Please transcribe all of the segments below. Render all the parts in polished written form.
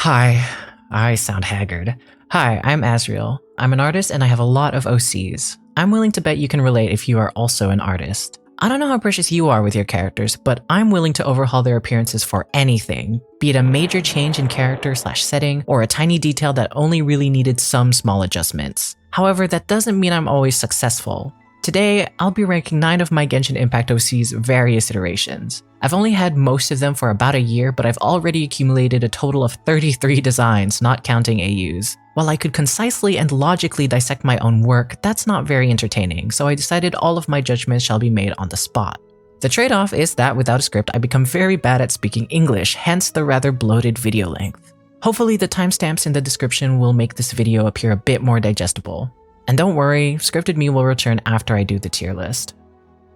Hi, I sound haggard. Hi, I'm Asriel. I'm an artist and I have a lot of OCs. I'm willing to bet you can relate if you are also an artist. I don't know how precious you are with your characters, but I'm willing to overhaul their appearances for anything, be it a major change in character/setting or a tiny detail that only really needed some small adjustments. However, that doesn't mean I'm always successful. Today, I'll be ranking 9 of my Genshin Impact OC's various iterations. I've only had most of them for about a year, but I've already accumulated a total of 33 designs, not counting AUs. While I could concisely and logically dissect my own work, that's not very entertaining, so I decided all of my judgments shall be made on the spot. The trade-off is that without a script, I become very bad at speaking English, hence the rather bloated video length. Hopefully the timestamps in the description will make this video appear a bit more digestible. And don't worry, scripted me will return after I do the tier list.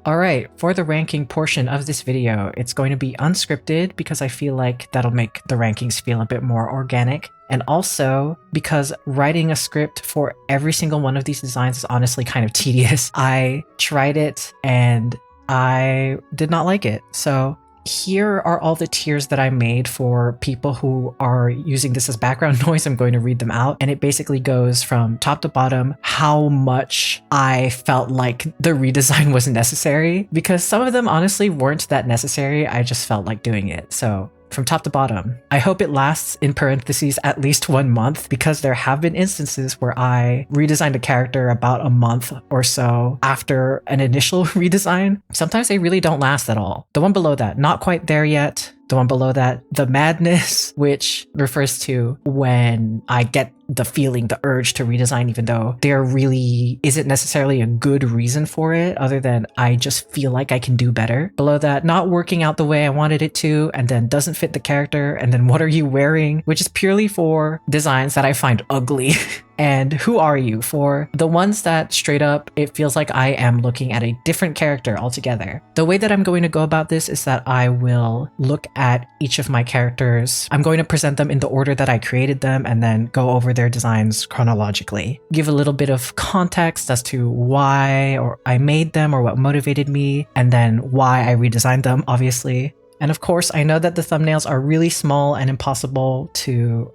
Alright, for the ranking portion of this video, it's going to be unscripted because I feel like that'll make the rankings feel a bit more organic. And also because writing a script for every single one of these designs is honestly kind of tedious. I tried it and I did not like it. So here are all the tiers that I made for people who are using this as background noise. I'm going to read them out, and it basically goes from top to bottom how much I felt like the redesign was necessary, because some of them honestly weren't that necessary. I just felt like doing it. So from top to bottom, I hope it lasts in parentheses at least 1 month, because there have been instances where I redesigned a character about a month or so after an initial redesign. Sometimes they really don't last at all. The one below that, not quite there yet. The one below that, the madness, which refers to when I get the feeling, the urge to redesign, even though there really isn't necessarily a good reason for it other than I just feel like I can do better. Below that, not working out the way I wanted it to, and then doesn't fit the character, and then what are you wearing, which is purely for designs that I find ugly. And who are you, for the ones that straight up it feels like I am looking at a different character altogether. The way that I'm going to go about this is that I will look at each of my characters. I'm going to present them in the order that I created them and then go over their designs chronologically. Give a little bit of context as to why or I made them or what motivated me, and then why I redesigned them, obviously. And of course, I know that the thumbnails are really small and impossible to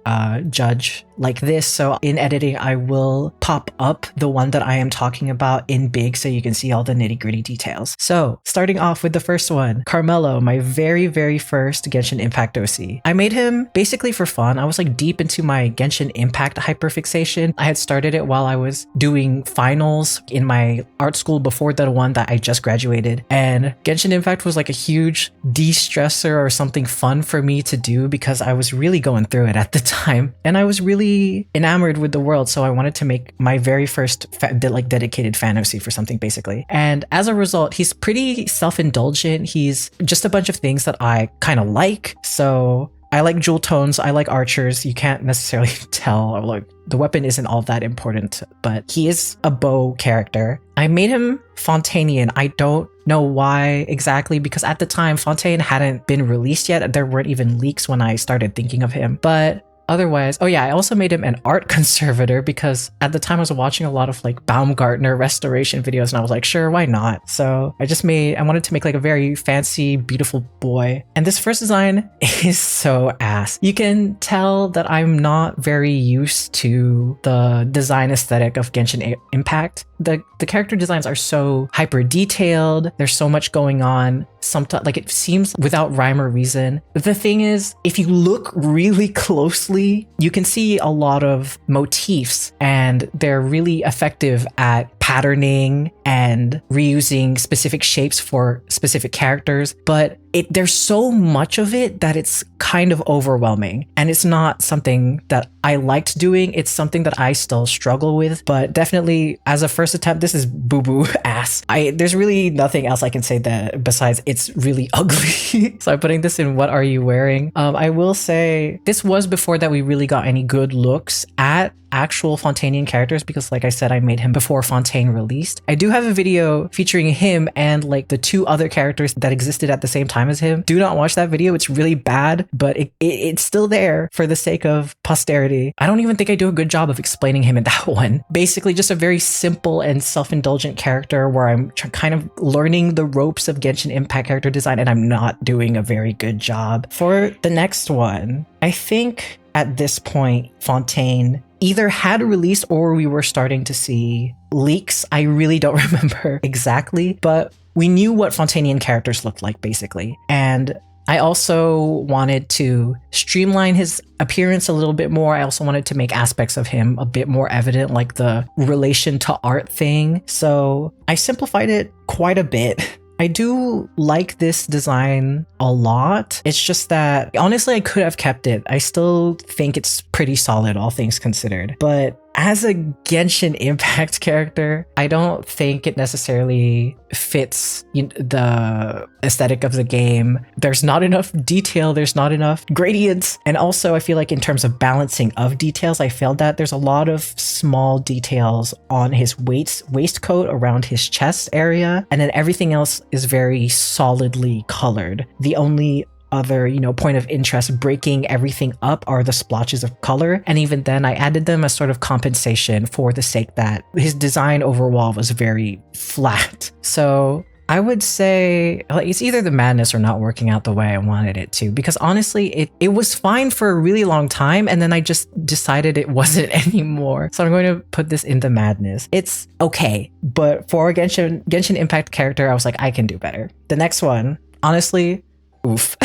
judge like this, so in editing, I will pop up the one that I am talking about in big so you can see all the nitty-gritty details. So, starting off with the first one, Karmelo, my very first Genshin Impact OC. I made him basically for fun. I was like deep into my Genshin Impact hyperfixation. I had started it while I was doing finals in my art school before the one that I just graduated, and Genshin Impact was like a huge de-stressor or something fun for me to do because I was really going through it at the time, and I was really enamored with the world, so I wanted to make my very first dedicated fan OC for something, basically. And as a result, he's pretty self-indulgent. He's just a bunch of things that I kind of like. So I like jewel tones, I like archers. You can't necessarily tell, or like the weapon isn't all that important, but he is a bow character. I made him Fontanian. I don't know why exactly, because at the time Fontaine hadn't been released yet. There weren't even leaks when I started thinking of him, but otherwise, oh yeah, I also made him an art conservator because at the time I was watching a lot of like Baumgartner restoration videos, and I was like, sure, why not? So I wanted to make like a very fancy, beautiful boy. And this first design is so ass. You can tell that I'm not very used to the design aesthetic of Genshin Impact. The character designs are so hyper detailed. There's so much going on. Sometimes like it seems without rhyme or reason. The thing is, if you look really closely, you can see a lot of motifs, and they're really effective at patterning and reusing specific shapes for specific characters, but there's so much of it that it's kind of overwhelming, and it's not something that I liked doing. It's something that I still struggle with, but definitely as a first attempt, this is boo-boo ass. There's really nothing else I can say that besides it's really ugly. So I'm putting this in what are you wearing. I will say this was before that we really got any good looks at actual Fontanian characters, because like I said, I made him before Fontaine released. I do have have a video featuring him and like the 2 other characters that existed at the same time as him. Do not watch that video. It's really bad, but it's still there for the sake of posterity. I don't even think I do a good job of explaining him in that one. Basically just a very simple and self-indulgent character where I'm kind of learning the ropes of Genshin Impact character design, and I'm not doing a very good job. For the next one, I think at this point, Fontaine either had released or we were starting to see leaks. I really don't remember exactly, but we knew what Fontainian characters looked like basically. And I also wanted to streamline his appearance a little bit more. I also wanted to make aspects of him a bit more evident, like the relation to art thing. So I simplified it quite a bit. I do like this design a lot. It's just that, honestly, I could have kept it. I still think it's pretty solid, all things considered. But as a Genshin Impact character, I don't think it necessarily fits the aesthetic of the game. There's not enough detail, there's not enough gradients. And also, I feel like in terms of balancing of details, I failed that. There's a lot of small details on his waistcoat around his chest area, and then everything else is very solidly colored. The only other, point of interest breaking everything up are the splotches of color. And even then, I added them as sort of compensation for the sake that his design overall was very flat. So I would say it's either the madness or not working out the way I wanted it to, because honestly, it was fine for a really long time, and then I just decided it wasn't anymore. So I'm going to put this in the madness. It's okay, but for a Genshin Impact character, I was like, I can do better. The next one, honestly, oof.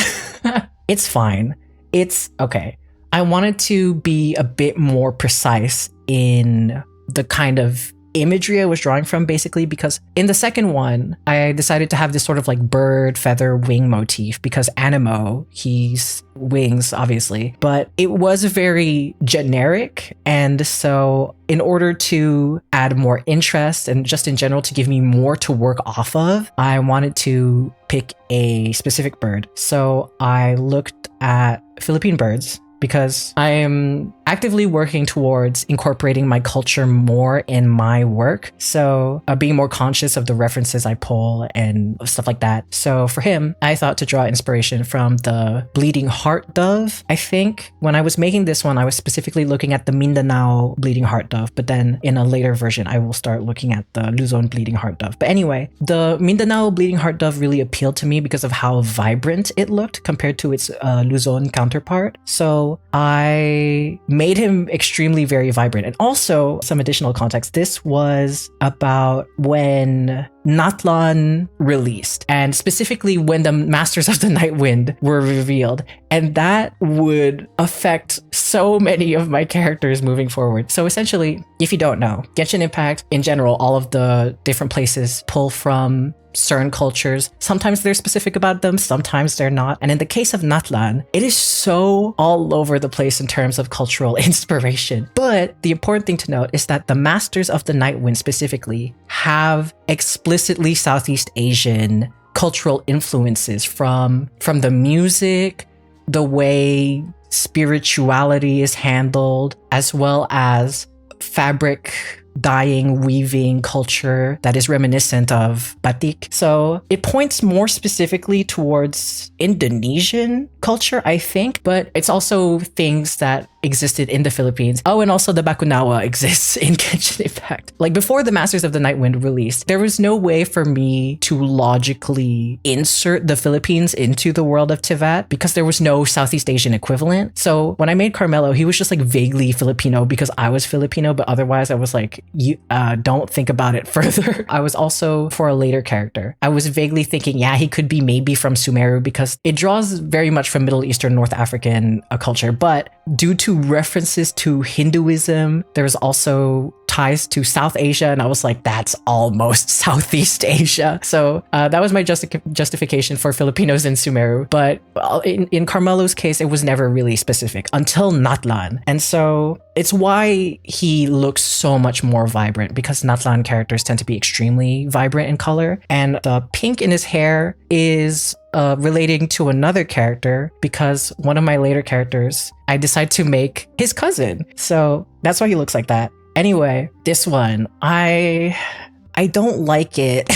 It's fine. It's okay. I wanted to be a bit more precise in the kind of imagery I was drawing from, basically, because in the second one, I decided to have this sort of like bird feather wing motif because Animo, he's wings, obviously, but it was very generic. And so in order to add more interest and just in general to give me more to work off of, I wanted to pick a specific bird. So I looked at Philippine birds because I am actively working towards incorporating my culture more in my work. So being more conscious of the references I pull and stuff like that. So for him, I thought to draw inspiration from the bleeding heart dove. I think when I was making this one, I was specifically looking at the Mindanao bleeding heart dove, but then in a later version, I will start looking at the Luzon bleeding heart dove. But anyway, the Mindanao bleeding heart dove really appealed to me because of how vibrant it looked compared to its Luzon counterpart. So I made him extremely very vibrant. And also, some additional context, this was about when Natlan released, and specifically when the Masters of the Night Wind were revealed, and that would affect so many of my characters moving forward. So essentially, if you don't know, Genshin Impact in general, all of the different places pull from certain cultures. Sometimes they're specific about them, sometimes they're not. And in the case of Natlan, it is so all over the place in terms of cultural inspiration. But the important thing to note is that the Masters of the Night Wind specifically have explicitly Southeast Asian cultural influences from the music, the way spirituality is handled, as well as fabric dyeing, weaving culture that is reminiscent of batik. So it points more specifically towards Indonesian culture, I think, but it's also things that existed in the Philippines. Oh, and also the Bakunawa exists in Genshin Impact. Like before the Masters of the Night Wind released, there was no way for me to logically insert the Philippines into the world of Tivat because there was no Southeast Asian equivalent. So when I made Karmelo, he was just like vaguely Filipino because I was Filipino, but otherwise I was like, you don't think about it further. I was also, for a later character, I was vaguely thinking, yeah, he could be maybe from Sumeru because it draws very much from Middle Eastern, North African culture, but due to references to Hinduism, there's also ties to South Asia, and I was like, that's almost Southeast Asia. So that was my justification for Filipinos in Sumeru. But in Karmelo's case, it was never really specific until Natlan. And so it's why he looks so much more vibrant, because Natlan characters tend to be extremely vibrant in color. And the pink in his hair is relating to another character, because one of my later characters, I decide to make his cousin. So that's why he looks like that. Anyway, this one, I I don't like it.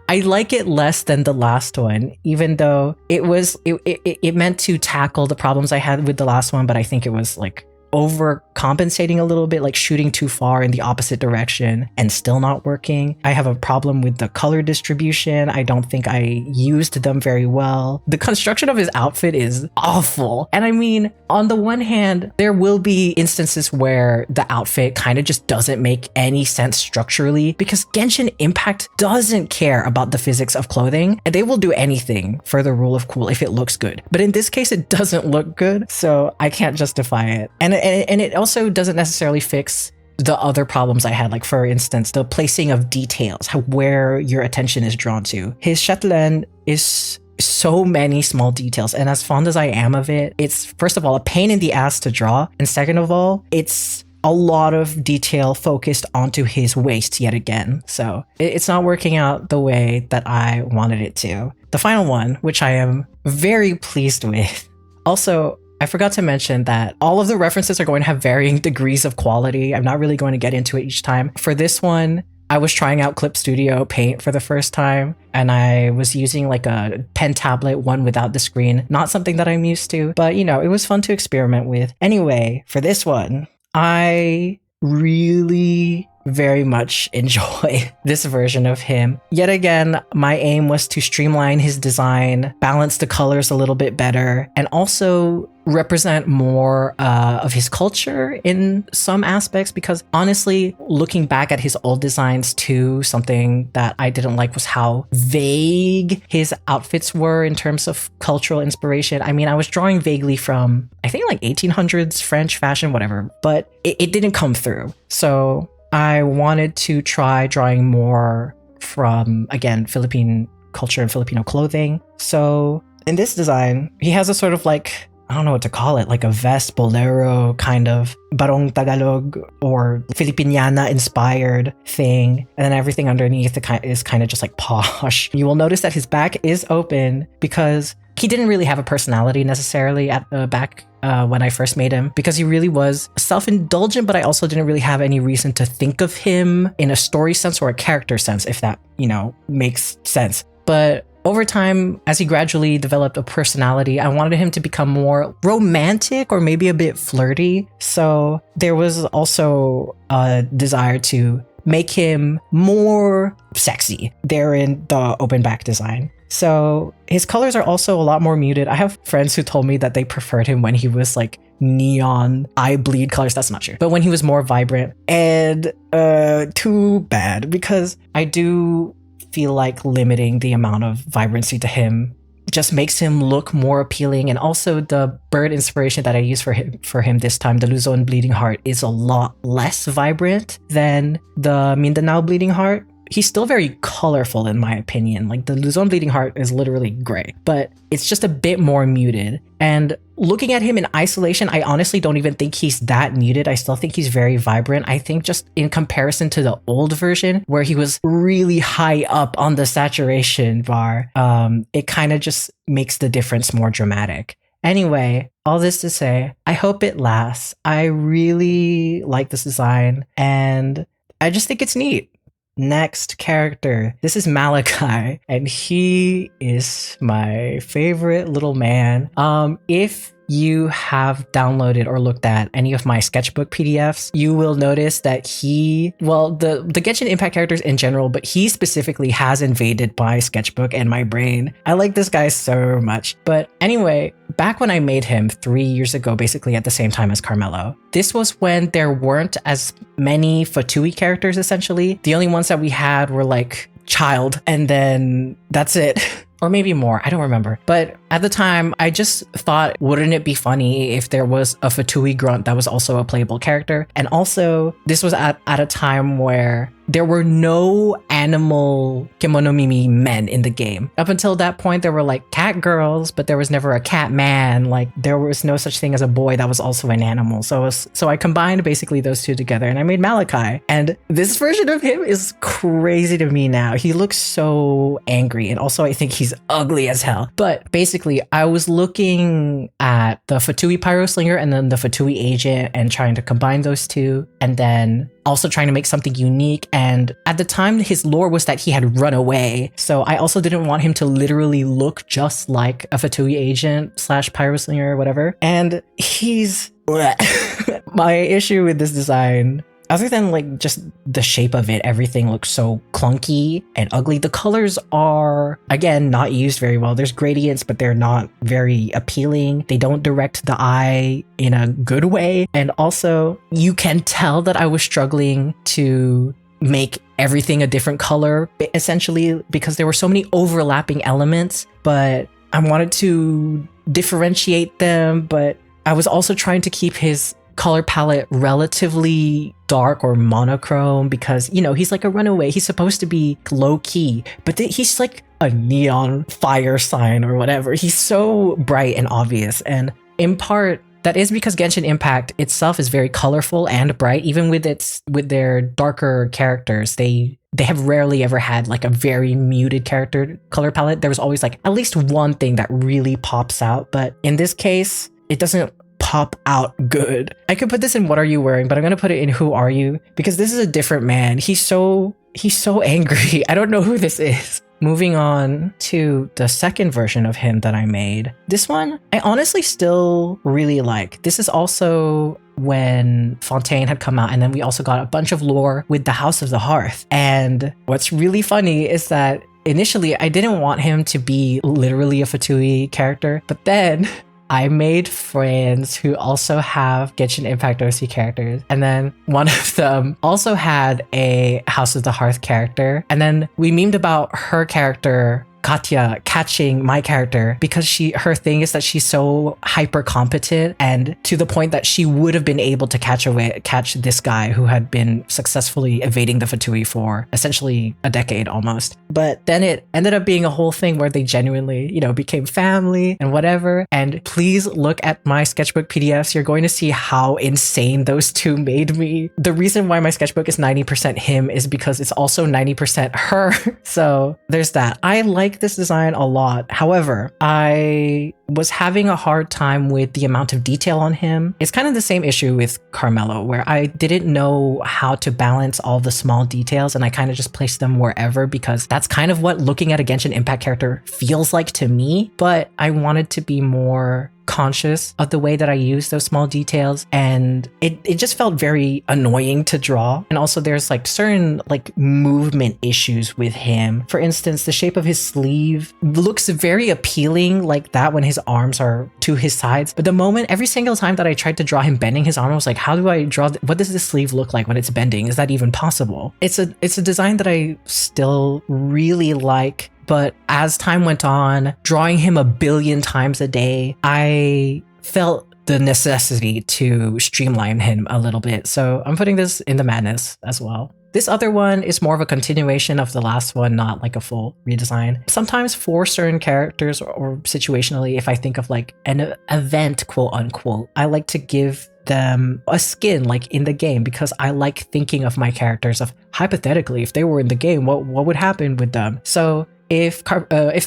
I like it less than the last one, even though it meant to tackle the problems I had with the last one, but I think it was like overcompensating a little bit, like shooting too far in the opposite direction and still not working. I have a problem with the color distribution. I don't think I used them very well. The construction of his outfit is awful. And I mean, on the one hand, there will be instances where the outfit kind of just doesn't make any sense structurally, because Genshin Impact doesn't care about the physics of clothing, and they will do anything for the rule of cool if it looks good. But in this case, it doesn't look good, so I can't justify it. And it also doesn't necessarily fix the other problems I had, like for instance, the placing of details, where your attention is drawn to. His chatelaine is so many small details, and as fond as I am of it, it's first of all a pain in the ass to draw, and second of all, it's a lot of detail focused onto his waist yet again. So it's not working out the way that I wanted it to. The final one, which I am very pleased with. Also, I forgot to mention that all of the references are going to have varying degrees of quality. I'm not really going to get into it each time. For this one, I was trying out Clip Studio Paint for the first time, and I was using like a pen tablet, one without the screen. Not something that I'm used to, but you know, it was fun to experiment with. Anyway, for this one, I really very much enjoy this version of him. Yet again, my aim was to streamline his design, balance the colors a little bit better, and also represent more of his culture in some aspects, because honestly, looking back at his old designs too, something that I didn't like was how vague his outfits were in terms of cultural inspiration. I mean, I was drawing vaguely from, I think like 1800s French fashion, whatever, but it didn't come through. So I wanted to try drawing more from, again, Philippine culture and Filipino clothing. So in this design, he has a sort of like, I don't know what to call it, like a vest bolero kind of Barong Tagalog or Filipiniana inspired thing. And then everything underneath is kind of just like posh. You will notice that his back is open because he didn't really have a personality necessarily at the back when I first made him, because he really was self-indulgent, but I also didn't really have any reason to think of him in a story sense or a character sense, if that, you know, makes sense. But over time, as he gradually developed a personality, I wanted him to become more romantic or maybe a bit flirty. So there was also a desire to make him more sexy there in the open back design. So his colors are also a lot more muted. I have friends who told me that they preferred him when he was like neon eye bleed colors. That's not true. But when he was more vibrant, and too bad, because I do feel like limiting the amount of vibrancy to him just makes him look more appealing. And also the bird inspiration that I used for him this time, the Luzon Bleeding Heart, is a lot less vibrant than the Mindanao Bleeding Heart. He's still very colorful in my opinion. Like the Luzon Bleeding Heart is literally gray, but it's just a bit more muted. And looking at him in isolation, I honestly don't even think he's that muted. I still think he's very vibrant. I think just in comparison to the old version where he was really high up on the saturation bar, it kind of just makes the difference more dramatic. Anyway, all this to say, I hope it lasts. I really like this design and I just think it's neat. Next character. This is Malachi, and he is my favorite little man. If you have downloaded or looked at any of my sketchbook PDFs, you will notice that the Genshin Impact characters in general, but he specifically has invaded my sketchbook and my brain. I like this guy so much. But anyway, back when I made him 3 years ago, basically at the same time as Karmelo, this was when there weren't as many Fatui characters essentially. The only ones that we had were like Child, and then that's it. Or maybe more, I don't remember. But at the time, I just thought, wouldn't it be funny if there was a Fatui grunt that was also a playable character? And also, this was at a time where there were no animal Kemonomimi men in the game. Up until that point, there were like cat girls, but there was never a cat man. Like there was no such thing as a boy that was also an animal. So I combined basically those two together and I made Malachi. And this version of him is crazy to me now. He looks so angry. And also I think he's ugly as hell. But basically I was looking at the Fatui Pyro Slinger and then the Fatui Agent and trying to combine those two. And then also trying to make something unique. And at the time, his lore was that he had run away. So I also didn't want him to literally look just like a Fatui agent slash pyroslinger or whatever. And he's... My issue with this design, other than like just the shape of it, everything looks so clunky and ugly. The colors are, again, not used very well. There's gradients, but they're not very appealing. They don't direct the eye in a good way. And also, you can tell that I was struggling to make everything a different color, essentially, because there were so many overlapping elements, but I wanted to differentiate them, but I was also trying to keep his color palette relatively dark or monochrome because, you know, he's like a runaway. He's supposed to be low key, but he's like a neon fire sign or whatever. He's so bright and obvious. And in part, that is because Genshin Impact itself is very colorful and bright. Even with their darker characters, they have rarely ever had like a very muted character color palette. There was always like at least one thing that really pops out, but in this case, it doesn't pop out good. I could put this in What Are You Wearing, but I'm gonna put it in Who Are You? Because this is a different man. He's so angry. I don't know who this is. Moving on to the second version of him that I made. This one, I honestly still really like. This is also when Fontaine had come out, and then we also got a bunch of lore with the House of the Hearth. And what's really funny is that initially I didn't want him to be literally a Fatui character, but then I made friends who also have Genshin Impact OC characters, and then one of them also had a House of the Hearth character, and then we memed about her character Katya catching my character because her thing is that she's so hyper competent, and to the point that she would have been able to catch this guy who had been successfully evading the Fatui for essentially a decade almost. But then it ended up being a whole thing where they genuinely, you know, became family and whatever. And please look at my sketchbook PDFs. You're going to see how insane those two made me. The reason why my sketchbook is 90% him is because it's also 90% her. So there's that. I like this design a lot. However, I was having a hard time with the amount of detail on him. It's kind of the same issue with Karmelo, where I didn't know how to balance all the small details, and I kind of just placed them wherever because that's kind of what looking at a Genshin Impact character feels like to me. But I wanted to be more conscious of the way that I use those small details, and it just felt very annoying to draw. And also there's like certain like movement issues with him. For instance, the shape of his sleeve looks very appealing like that when his arms are to his sides, but the moment every single time that I tried to draw him bending his arm, I was like, how do I draw what does this sleeve look like when it's bending? Is that even possible? It's a design that I still really like. But as time went on, drawing him a billion times a day, I felt the necessity to streamline him a little bit. So I'm putting this in the madness as well. This other one is more of a continuation of the last one, not like a full redesign. Sometimes for certain characters or situationally, if I think of like an event, quote unquote, I like to give them a skin like in the game because I like thinking of my characters of hypothetically, if they were in the game, what would happen with them? So if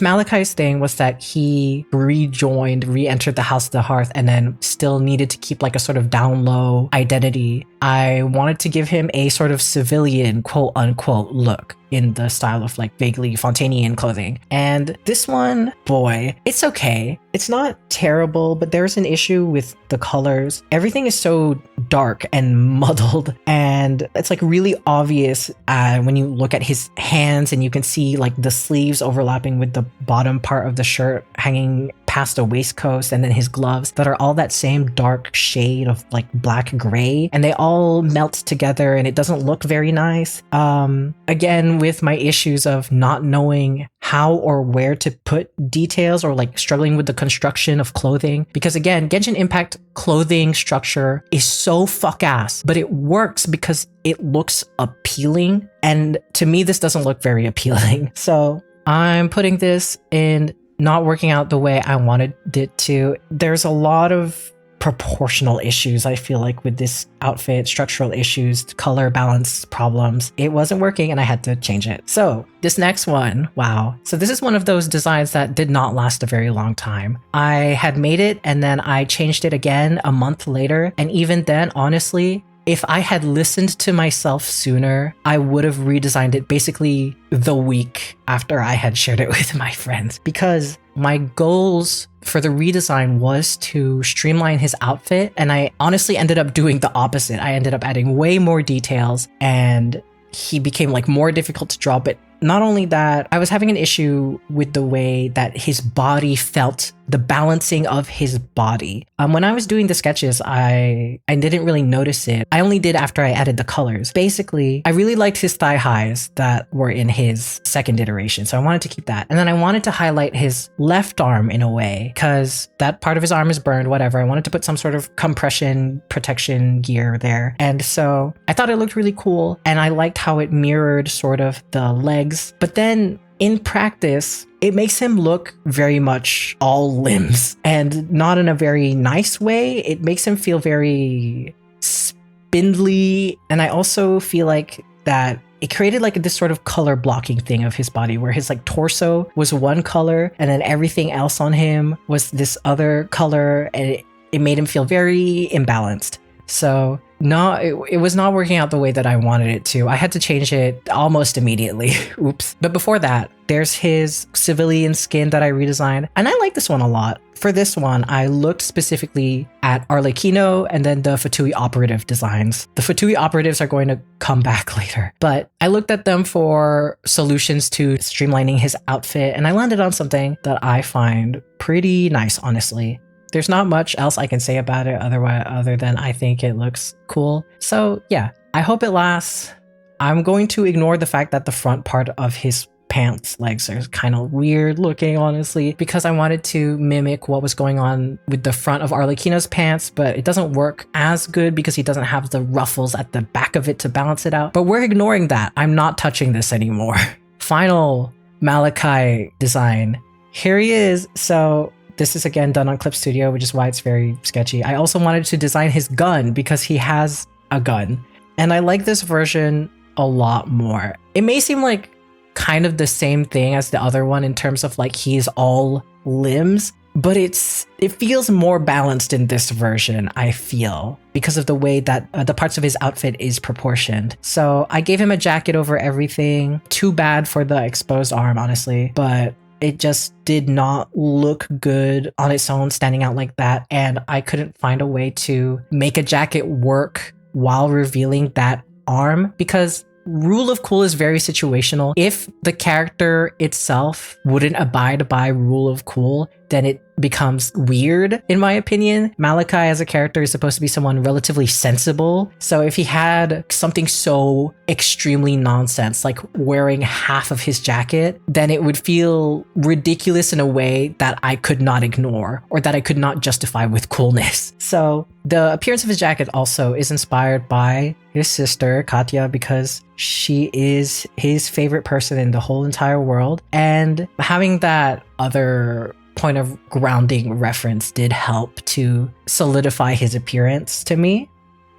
Malachi's thing was that he re-entered the House of the Hearth and then still needed to keep like a sort of down low identity, I wanted to give him a sort of civilian quote unquote look in the style of like vaguely Fontainian clothing. And this one, boy, it's okay. It's not terrible, but there's an issue with the colors. Everything is so dark and muddled, and it's like really obvious when you look at his hands and you can see like the sleeves overlapping with the bottom part of the shirt hanging past a waistcoat, and then his gloves that are all that same dark shade of like black gray, and they all melt together and it doesn't look very nice. Again, with my issues of not knowing how or where to put details or like struggling with the construction of clothing, because again, Genshin Impact clothing structure is so fuck ass, but it works because it looks appealing, and to me this doesn't look very appealing. So I'm putting this in not working out the way I wanted it to. There's a lot of proportional issues, I feel like, with this outfit, structural issues, color balance problems. It wasn't working and I had to change it. So this next one, wow. So this is one of those designs that did not last a very long time. I had made it and then I changed it again a month later. And even then, honestly, if I had listened to myself sooner, I would have redesigned it basically the week after I had shared it with my friends, because my goals for the redesign was to streamline his outfit, and I honestly ended up doing the opposite. I ended up adding way more details, and he became like more difficult to draw. But not only that, I was having an issue with the way that his body felt, the balancing of his body. When I was doing the sketches, I didn't really notice it. I only did after I added the colors. Basically, I really liked his thigh highs that were in his second iteration, so I wanted to keep that. And then I wanted to highlight his left arm in a way, because that part of his arm is burned, whatever. I wanted to put some sort of compression protection gear there. And so I thought it looked really cool, and I liked how it mirrored sort of the legs. But then in practice, it makes him look very much all limbs, and not in a very nice way. It makes him feel very spindly. And I also feel like that it created like this sort of color blocking thing of his body, where his like torso was one color and then everything else on him was this other color, and it made him feel very imbalanced. So it was not working out the way that I wanted it to. I had to change it almost immediately. Oops. But before that, there's his civilian skin that I redesigned, and I like this one a lot. For this one, I looked specifically at Arlecchino and then the Fatui operative designs. The Fatui operatives are going to come back later, but I looked at them for solutions to streamlining his outfit, and I landed on something that I find pretty nice, honestly. There's not much else I can say about it other than I think it looks cool. So yeah, I hope it lasts. I'm going to ignore the fact that the front part of his pants legs are kind of weird looking, honestly, because I wanted to mimic what was going on with the front of Arlecchino's pants, but it doesn't work as good because he doesn't have the ruffles at the back of it to balance it out. But we're ignoring that. I'm not touching this anymore. Final Malachi design. Here he is. So this is again done on Clip Studio, which is why it's very sketchy. I also wanted to design his gun because he has a gun, and I like this version a lot more. It may seem like kind of the same thing as the other one in terms of like he's all limbs, but it feels more balanced in this version, I feel, because of the way that the parts of his outfit is proportioned. So I gave him a jacket over everything. Too bad for the exposed arm, honestly, but it just did not look good on its own standing out like that, and I couldn't find a way to make a jacket work while revealing that arm, because rule of cool is very situational. If the character itself wouldn't abide by rule of cool, then it becomes weird, in my opinion. Malachi as a character is supposed to be someone relatively sensible. So if he had something so extremely nonsense, like wearing half of his jacket, then it would feel ridiculous in a way that I could not ignore, or that I could not justify with coolness. So the appearance of his jacket also is inspired by his sister, Katya, because she is his favorite person in the whole entire world. And having that other point of grounding reference did help to solidify his appearance to me.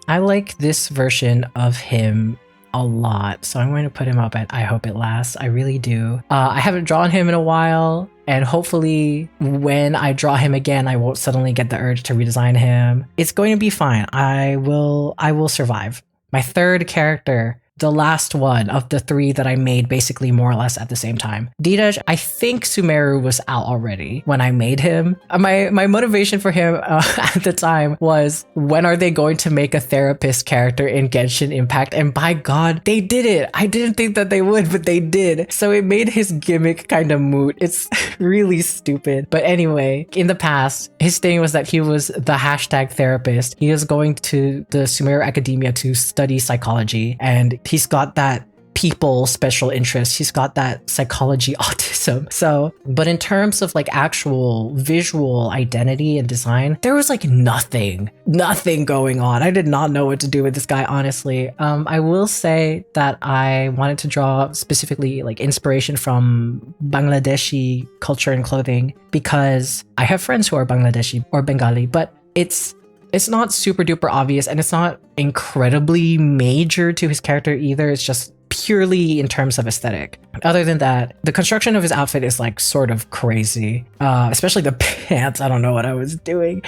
I like this version of him a lot, so I'm going to put him up at I hope it lasts. I really do. I haven't drawn him in a while, and hopefully when I draw him again, I won't suddenly get the urge to redesign him. It's going to be fine. I will survive. My third character, the last one of the three that I made basically more or less at the same time. Dheeraj, I think Sumeru was out already when I made him. My motivation for him at the time was, when are they going to make a therapist character in Genshin Impact? And by God, they did it. I didn't think that they would, but they did. So it made his gimmick kind of moot. It's really stupid. But anyway, in the past, his thing was that he was the hashtag therapist. He was going to the Sumeru Academia to study psychology, and he's got that people special interest. He's got that psychology autism. So, but in terms of like actual visual identity and design, there was like nothing going on. I did not know what to do with this guy, honestly. I will say that I wanted to draw specifically like inspiration from Bangladeshi culture and clothing, because I have friends who are Bangladeshi or Bengali, but it's not super duper obvious, and it's not incredibly major to his character either. It's just purely in terms of aesthetic. Other than that, the construction of his outfit is like sort of crazy, especially the pants. I don't know what I was doing.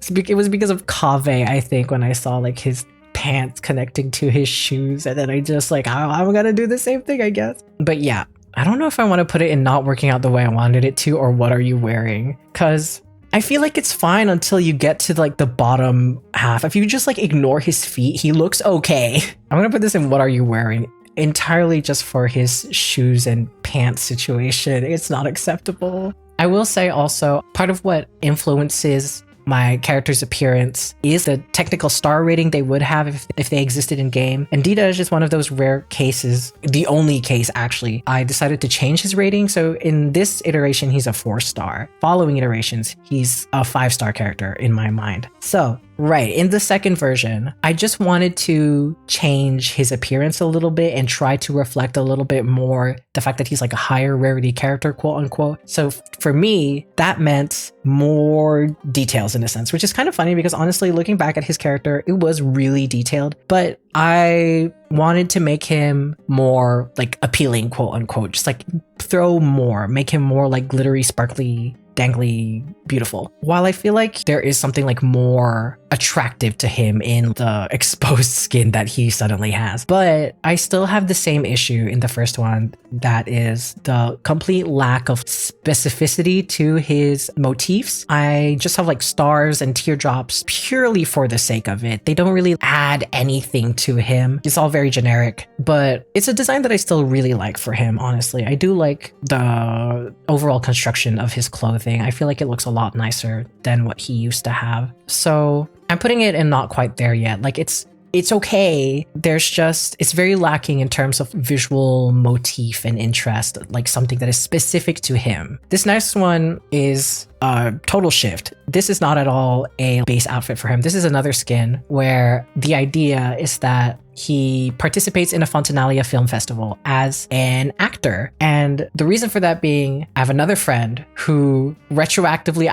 It was because of Kaveh, I think, when I saw like his pants connecting to his shoes, and then I just like, I'm gonna do the same thing, I guess. But yeah, I don't know if I want to put it in not working out the way I wanted it to, or what are you wearing? Because I feel like it's fine until you get to like the bottom half. If you just like ignore his feet, he looks okay. I'm gonna put this in what are you wearing? Entirely just for his shoes and pants situation. It's not acceptable. I will say also, part of what influences my character's appearance is the technical star rating they would have if they existed in game. And Dheeraj is one of those rare cases, the only case actually. I decided to change his rating. So in this iteration, he's a 4-star. Following iterations, he's a 5-star character in my mind. So right, in the second version, I just wanted to change his appearance a little bit and try to reflect a little bit more the fact that he's like a higher rarity character, quote unquote. So for me, that meant more details in a sense, which is kind of funny because honestly, looking back at his character, it was really detailed, but I wanted to make him more like appealing, quote unquote, just like throw more, make him more like glittery, sparkly, dangly, beautiful. While I feel like there is something like more attractive to him in the exposed skin that he suddenly has, but I still have the same issue in the first one, that is the complete lack of specificity to his motifs. I just have like stars and teardrops purely for the sake of it. They don't really add anything to him. It's all very generic, but it's a design that I still really like for him, honestly. I do like the overall construction of his clothing. I feel like it looks a lot nicer than what he used to have. So I'm putting it in not quite there yet. Like it's okay. There's just, it's very lacking in terms of visual motif and interest, like something that is specific to him. This next one is a total shift. This is not at all a base outfit for him. This is another skin where the idea is that he participates in a Fontanalia film festival as an actor. And the reason for that being, I have another friend who retroactively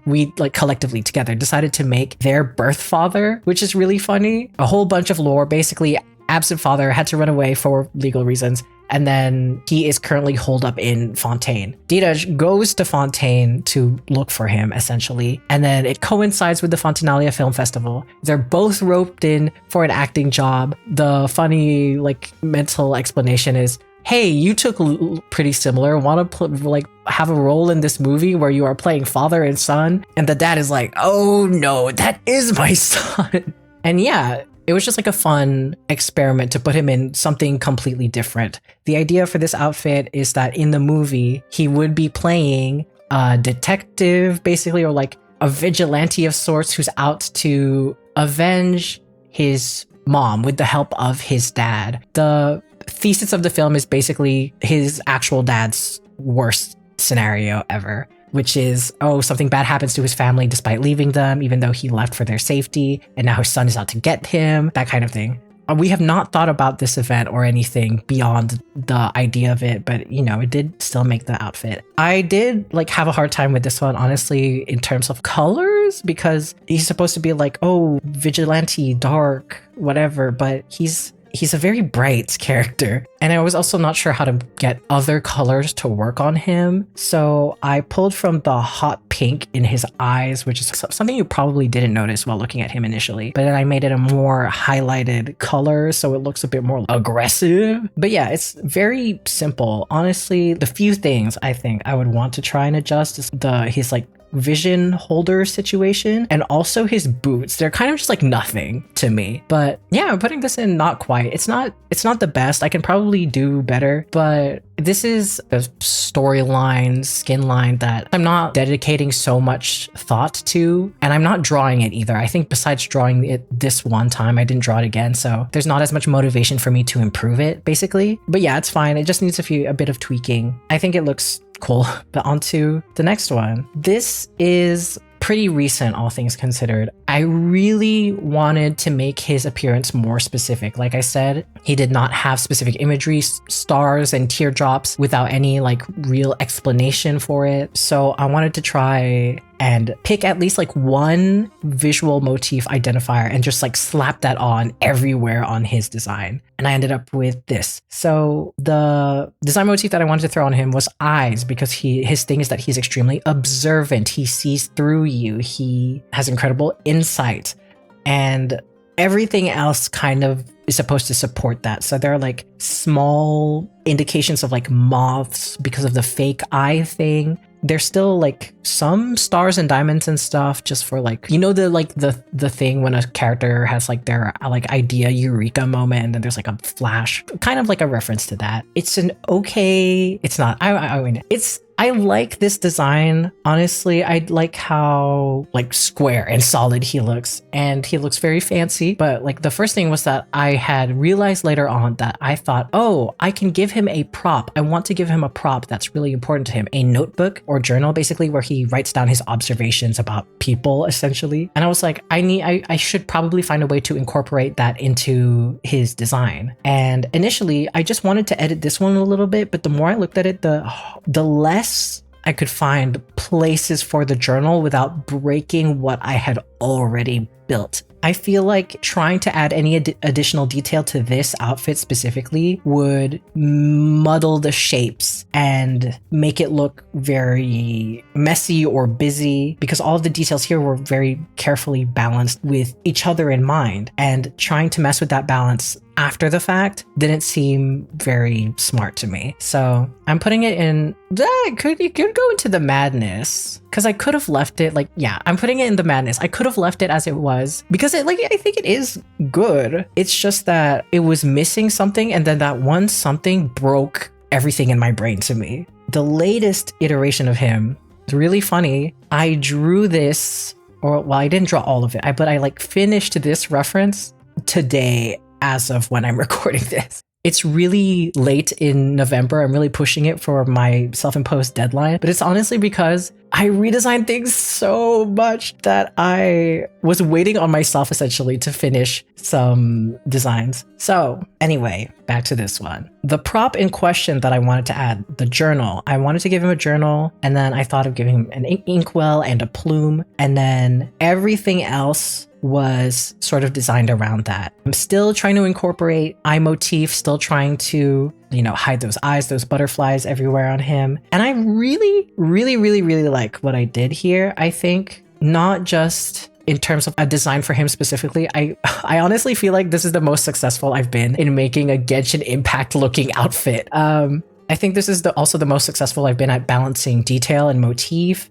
we like collectively together decided to make their birth father, which is really funny. A whole bunch of lore, basically absent father, had to run away for legal reasons. And then he is currently holed up in Fontaine. Dheeraj goes to Fontaine to look for him, essentially. And then it coincides with the Fontanalia Film Festival. They're both roped in for an acting job. The funny, like, mental explanation is, hey, you took pretty similar. Want to have a role in this movie where you are playing father and son? And the dad is like, oh no, that is my son. And yeah, it was just like a fun experiment to put him in something completely different. The idea for this outfit is that in the movie, he would be playing a detective, basically, or like a vigilante of sorts who's out to avenge his mom with the help of his dad. The thesis of the film is basically his actual dad's worst scenario ever, which is, something bad happens to his family despite leaving them, even though he left for their safety, and now his son is out to get him, that kind of thing. We have not thought about this event or anything beyond the idea of it, but it did still make the outfit. I did have a hard time with this one, honestly, in terms of colors, because he's supposed to be vigilante, dark, whatever, but he's a very bright character. And I was also not sure how to get other colors to work on him. So I pulled from the hot pink in his eyes, which is something you probably didn't notice while looking at him initially. But then I made it a more highlighted color, so it looks a bit more aggressive. But yeah, it's very simple. Honestly, the few things I think I would want to try and adjust is his vision holder situation, and also his boots. They're kind of just nothing to me. But yeah, I'm putting this in not quite. It's not the best. I can probably do better, but this is a storyline, skin line that I'm not dedicating so much thought to, and I'm not drawing it either. I think besides drawing it this one time, I didn't draw it again, so there's not as much motivation for me to improve it, basically. But yeah, it's fine. It just needs a bit of tweaking. I think it looks cool. But on to the next one. This is pretty recent, all things considered. I really wanted to make his appearance more specific. Like I said, he did not have specific imagery, stars and teardrops without any real explanation for it. So I wanted to try and pick at least one visual motif identifier and just slap that on everywhere on his design. And I ended up with this. So the design motif that I wanted to throw on him was eyes, because his thing is that he's extremely observant. He sees through you. He has incredible insight. And everything else kind of is supposed to support that. So there are like small indications of like moths because of the fake eye thing. There's still like some stars and diamonds and stuff just for like, you know, the thing when a character has like their like idea eureka moment and then there's like a flash, kind of like a reference to that. It's an okay, it's not, I mean, I like this design. Honestly, I like how like square and solid he looks, and he looks very fancy. But like the first thing was that I had realized later on that I thought, oh, I can give him a prop. I want to give him a prop that's really important to him, a notebook or journal basically where he writes down his observations about people essentially. And I was like, I should probably find a way to incorporate that into his design. And initially I just wanted to edit this one a little bit, but the more I looked at it, the less I could find places for the journal without breaking what I had already built. I feel like trying to add any additional detail to this outfit specifically would muddle the shapes and make it look very messy or busy, because all of the details here were very carefully balanced with each other in mind, and trying to mess with that balance after the fact didn't seem very smart to me. So I'm putting it in, it could go into the madness, because I could have left it like, yeah, I'm putting it in the madness. I could have left it as it was, because it, like, I think it is good. It's just that it was missing something, and then that one something broke everything in my brain to me. The latest iteration of him is really funny. I drew this, or well, I didn't draw all of it, but I like finished this reference today as of when I'm recording this. It's really late in November. I'm really pushing it for my self-imposed deadline, but it's honestly because I redesigned things so much that I was waiting on myself essentially to finish some designs. So anyway, back to this one. The prop in question that I wanted to add, the journal. I wanted to give him a journal, and then I thought of giving him an inkwell and a plume, and then everything else was sort of designed around that. I'm still trying to incorporate eye motif, still trying to, you know, hide those eyes, those butterflies everywhere on him. And I really, really, really, really like what I did here. I think not just in terms of a design for him specifically, I honestly feel like this is the most successful I've been in making a Genshin Impact looking outfit. I think this is also the most successful I've been at balancing detail and motif,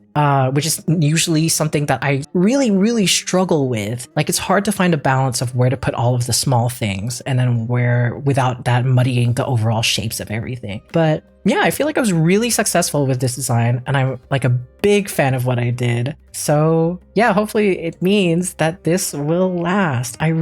which is usually something that I really, really struggle with. Like, it's hard to find a balance of where to put all of the small things and then where, without that muddying the overall shapes of everything. But yeah, I feel like I was really successful with this design, and I'm like a big fan of what I did. So yeah, hopefully it means that this will last. I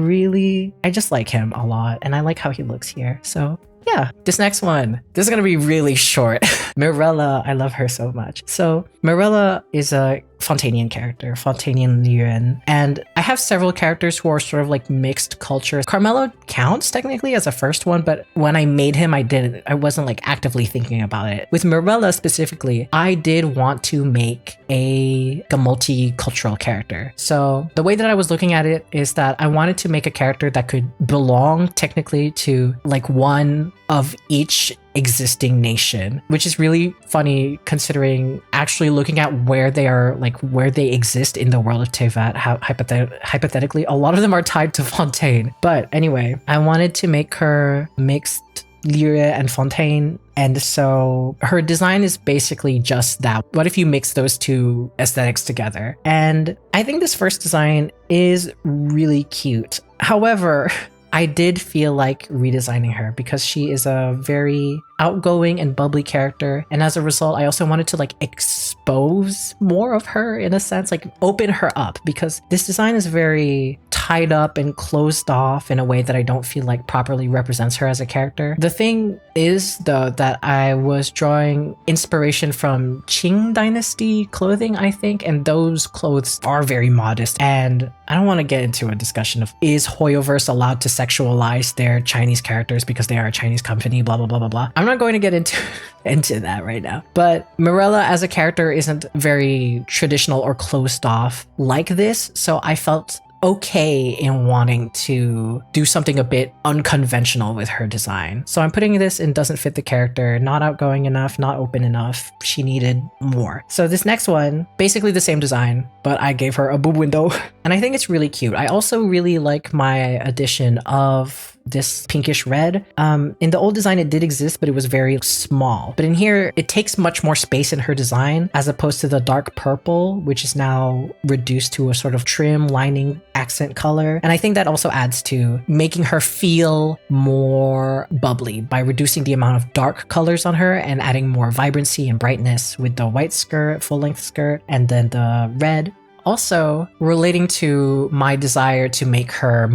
just like him a lot, and I like how he looks here. So yeah, this next one, this is gonna be really short. Mirella, I love her so much. So Mirella is a Fontanian character, Fontanian Yuan, and I have several characters who are sort of like mixed cultures. Karmelo counts technically as a first one, but when I made him, I wasn't like actively thinking about it. With Mirella specifically, I did want to make a multicultural character. So the way that I was looking at it is that I wanted to make a character that could belong technically to like one of each existing nation, which is really funny considering actually looking at where they are, like where they exist in the world of Tevat. How hypothetically a lot of them are tied to Fontaine. But anyway, I wanted to make her mixed Lyria and Fontaine, and so her design is basically just that. What if you mix those two aesthetics together? And I think this first design is really cute. However, I did feel like redesigning her because she is a very outgoing and bubbly character, and as a result I also wanted to like expose more of her, in a sense, like open her up, because this design is very tied up and closed off in a way that I don't feel like properly represents her as a character. The thing is though that I was drawing inspiration from Qing Dynasty clothing, I think, and those clothes are very modest, and I don't want to get into a discussion of is HOYO-verse allowed to sexualize their Chinese characters because they are a Chinese company, blah blah blah blah blah. I'm not going to get into that right now. But Mirella as a character isn't very traditional or closed off like this, so I felt okay in wanting to do something a bit unconventional with her design. So I'm putting this in doesn't fit the character, not outgoing enough, not open enough. She needed more. So this next one, basically the same design, but I gave her a boob window. And I think it's really cute. I also really like my addition of this pinkish red. In the old design, it did exist, but it was very small. But in here, it takes much more space in her design as opposed to the dark purple, which is now reduced to a sort of trim lining accent color. And I think that also adds to making her feel more bubbly by reducing the amount of dark colors on her and adding more vibrancy and brightness with the white skirt, full length skirt, and then the red. Also, relating to my desire to make her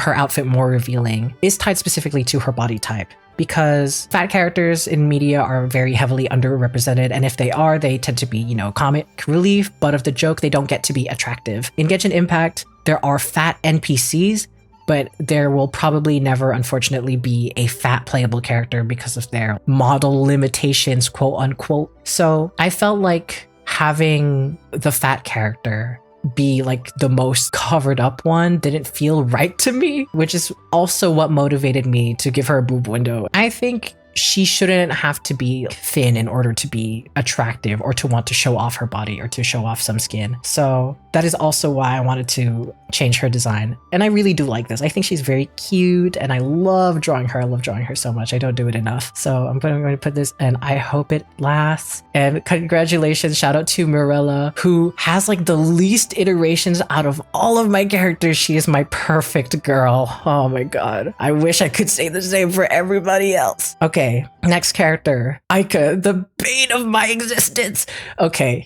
outfit more revealing is tied specifically to her body type. Because fat characters in media are very heavily underrepresented, and if they are, they tend to be, comic relief, but of the joke, they don't get to be attractive. In Genshin Impact, there are fat NPCs, but there will probably never, unfortunately, be a fat playable character because of their model limitations, quote unquote. So I felt like having the fat character be like the most covered up one didn't feel right to me, which is also what motivated me to give her a boob window. I think she shouldn't have to be thin in order to be attractive or to want to show off her body or to show off some skin. So that is also why I wanted to change her design. And I really do like this. I think she's very cute and I love drawing her. I love drawing her so much. I don't do it enough. So I'm going to put this and I hope it lasts. And congratulations, shout out to Mirella, who has like the least iterations out of all of my characters. She is my perfect girl. Oh my God. I wish I could say the same for everybody else. Okay. Next character, Eike, the bane of my existence. Okay.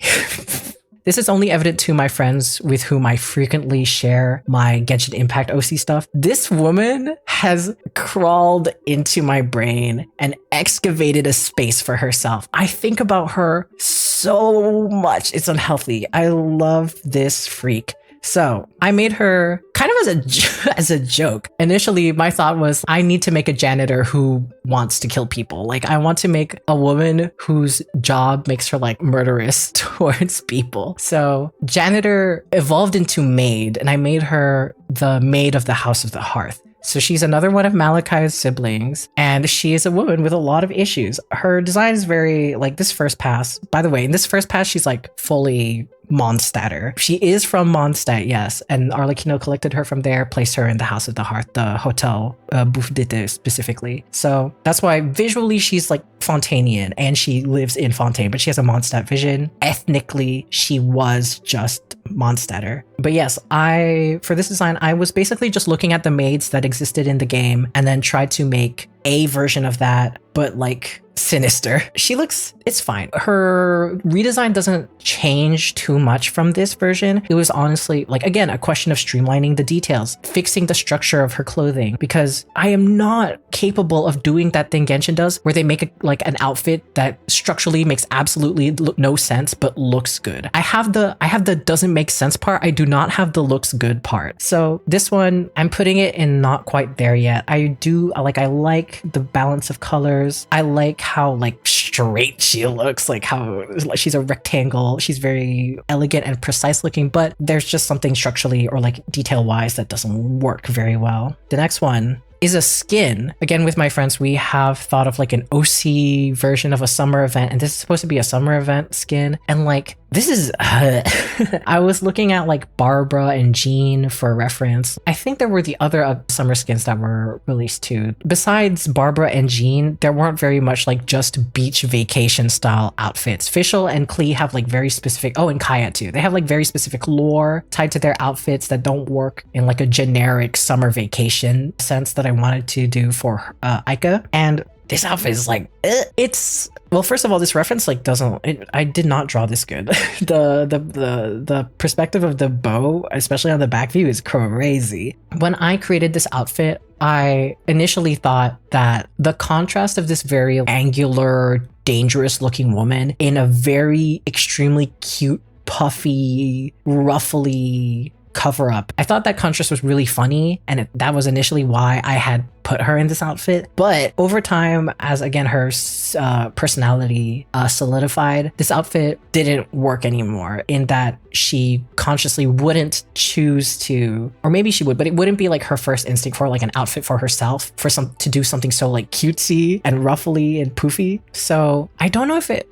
This is only evident to my friends with whom I frequently share my Genshin Impact OC stuff. This woman has crawled into my brain and excavated a space for herself. I think about her so much. It's unhealthy. I love this freak. So I made her kind of as a joke. Initially, my thought was I need to make a janitor who wants to kill people. Like I want to make a woman whose job makes her like murderous towards people. So janitor evolved into maid, and I made her the maid of the House of the Hearth. So she's another one of Malachi's siblings, and she is a woman with a lot of issues. Her design is very like this first pass. By the way, in this first pass, she's like fully Mondstadter. She is from Mondstadt, yes, and Arlecchino collected her from there, placed her in the House of the Hearth, the hotel, Bouffe d'été specifically. So that's why visually she's like Fontanian, and she lives in Fontaine, but she has a Mondstadt vision. Ethnically, she was just Mondstadter. But yes, for this design, I was basically just looking at the maids that existed in the game and then tried to make a version of that, but like sinister. It's fine. Her redesign doesn't change too much from this version. It was honestly, like, again, a question of streamlining the details, fixing the structure of her clothing, because I am not capable of doing that thing Genshin does, where they make an outfit that structurally makes absolutely no sense, but looks good. I have the doesn't make sense part. I do not have the looks good part. So this one, I'm putting it in not quite there yet. I like the balance of colors. I like how like straight she looks, like how like she's a rectangle. She's very elegant and precise looking, but there's just something structurally or like detail wise that doesn't work very well. The next one is a skin. Again, with my friends, we have thought of like an OC version of a summer event, and this is supposed to be a summer event skin. And like, this is, I was looking at like Barbara and Jean for reference. I think there were the other summer skins that were released too. Besides Barbara and Jean, there weren't very much like just beach vacation style outfits. Fischl and Klee have like very specific, and Kaya too. They have like very specific lore tied to their outfits that don't work in like a generic summer vacation sense that I wanted to do for Eike. And this outfit is like, well, first of all, this reference like I did not draw this good. the perspective of the bow, especially on the back view, is crazy. When I created this outfit, I initially thought that the contrast of this very angular, dangerous looking woman in a very extremely cute, puffy, ruffly cover up. I thought that contrast was really funny, and that was initially why I had put her in this outfit. But over time, as again her personality solidified, this outfit didn't work anymore, in that she consciously wouldn't choose to, or maybe she would, but it wouldn't be like her first instinct for like an outfit for herself, to do something so like cutesy and ruffly and poofy. So I don't know if it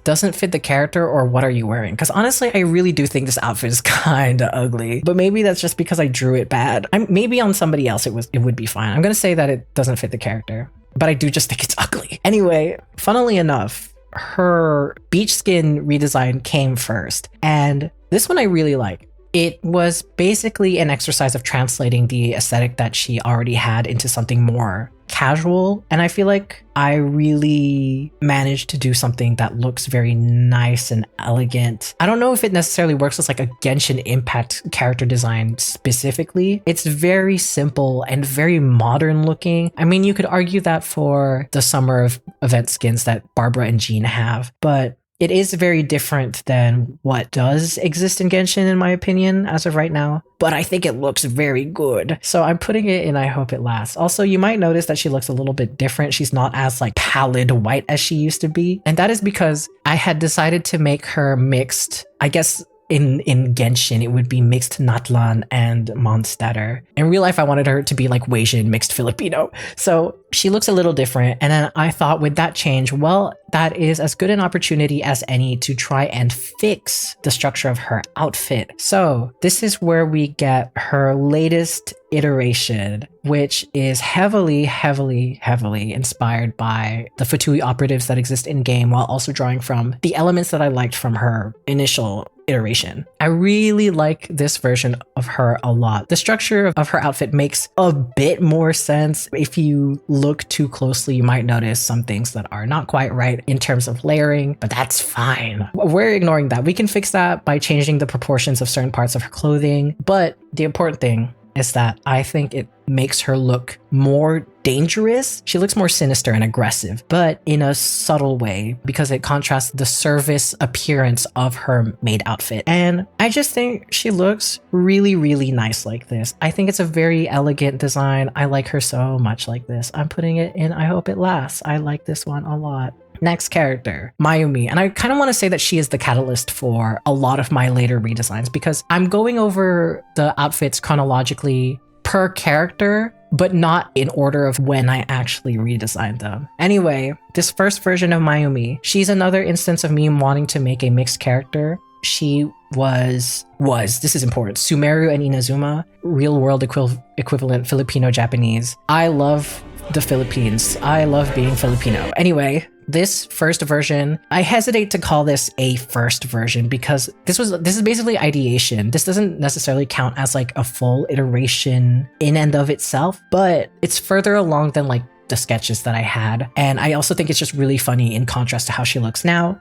doesn't fit the character or what are you wearing, because honestly I really do think this outfit is kind of ugly, but maybe that's just because I drew it bad. Maybe on somebody else it would be fine. I'm gonna say that it doesn't fit the character, but I do just think it's ugly. Anyway, funnily enough, her beach skin redesign came first, and this one I really like. It was basically an exercise of translating the aesthetic that she already had into something more casual, and I feel like I really managed to do something that looks very nice and elegant. I don't know if it necessarily works as like a Genshin Impact character design specifically. It's very simple and very modern looking. I mean, you could argue that for the summer of event skins that Barbara and Jean have, but it is very different than what does exist in Genshin, in my opinion, as of right now. But I think it looks very good. So I'm putting it in I hope it lasts. Also, you might notice that she looks a little bit different. She's not as like pallid white as she used to be. And that is because I had decided to make her mixed, I guess, in Genshin, it would be mixed Natlan and Mondstatter. In real life, I wanted her to be like Wasian mixed Filipino. So she looks a little different. And then I thought with that change, well, that is as good an opportunity as any to try and fix the structure of her outfit. So this is where we get her latest iteration, which is heavily inspired by the Fatui operatives that exist in game, while also drawing from the elements that I liked from her initial iteration. I really like this version of her a lot. The structure of her outfit makes a bit more sense. If you look too closely, you might notice some things that are not quite right in terms of layering, but that's fine. We're ignoring that. We can fix that by changing the proportions of certain parts of her clothing. But the important thing is that I think it makes her look more dangerous. She looks more sinister and aggressive, but in a subtle way, because it contrasts the service appearance of her maid outfit. And I just think she looks really nice like this. I think it's a very elegant design. I like her so much like this. I'm putting it in I hope it lasts. I like this one a lot. Next character, Mayumi. And I kind of want to say that she is the catalyst for a lot of my later redesigns, because I'm going over the outfits chronologically per character, but not in order of when I actually redesigned them. Anyway, this first version of Mayumi, she's another instance of me wanting to make a mixed character. She was, this is important, Sumeru and Inazuma, real world equivalent Filipino-Japanese. I love the Philippines. I love being Filipino. Anyway, this first version, I hesitate to call this a first version because this is basically ideation. This doesn't necessarily count as like a full iteration in and of itself, but it's further along than like the sketches that I had. And I also think it's just really funny in contrast to how she looks now.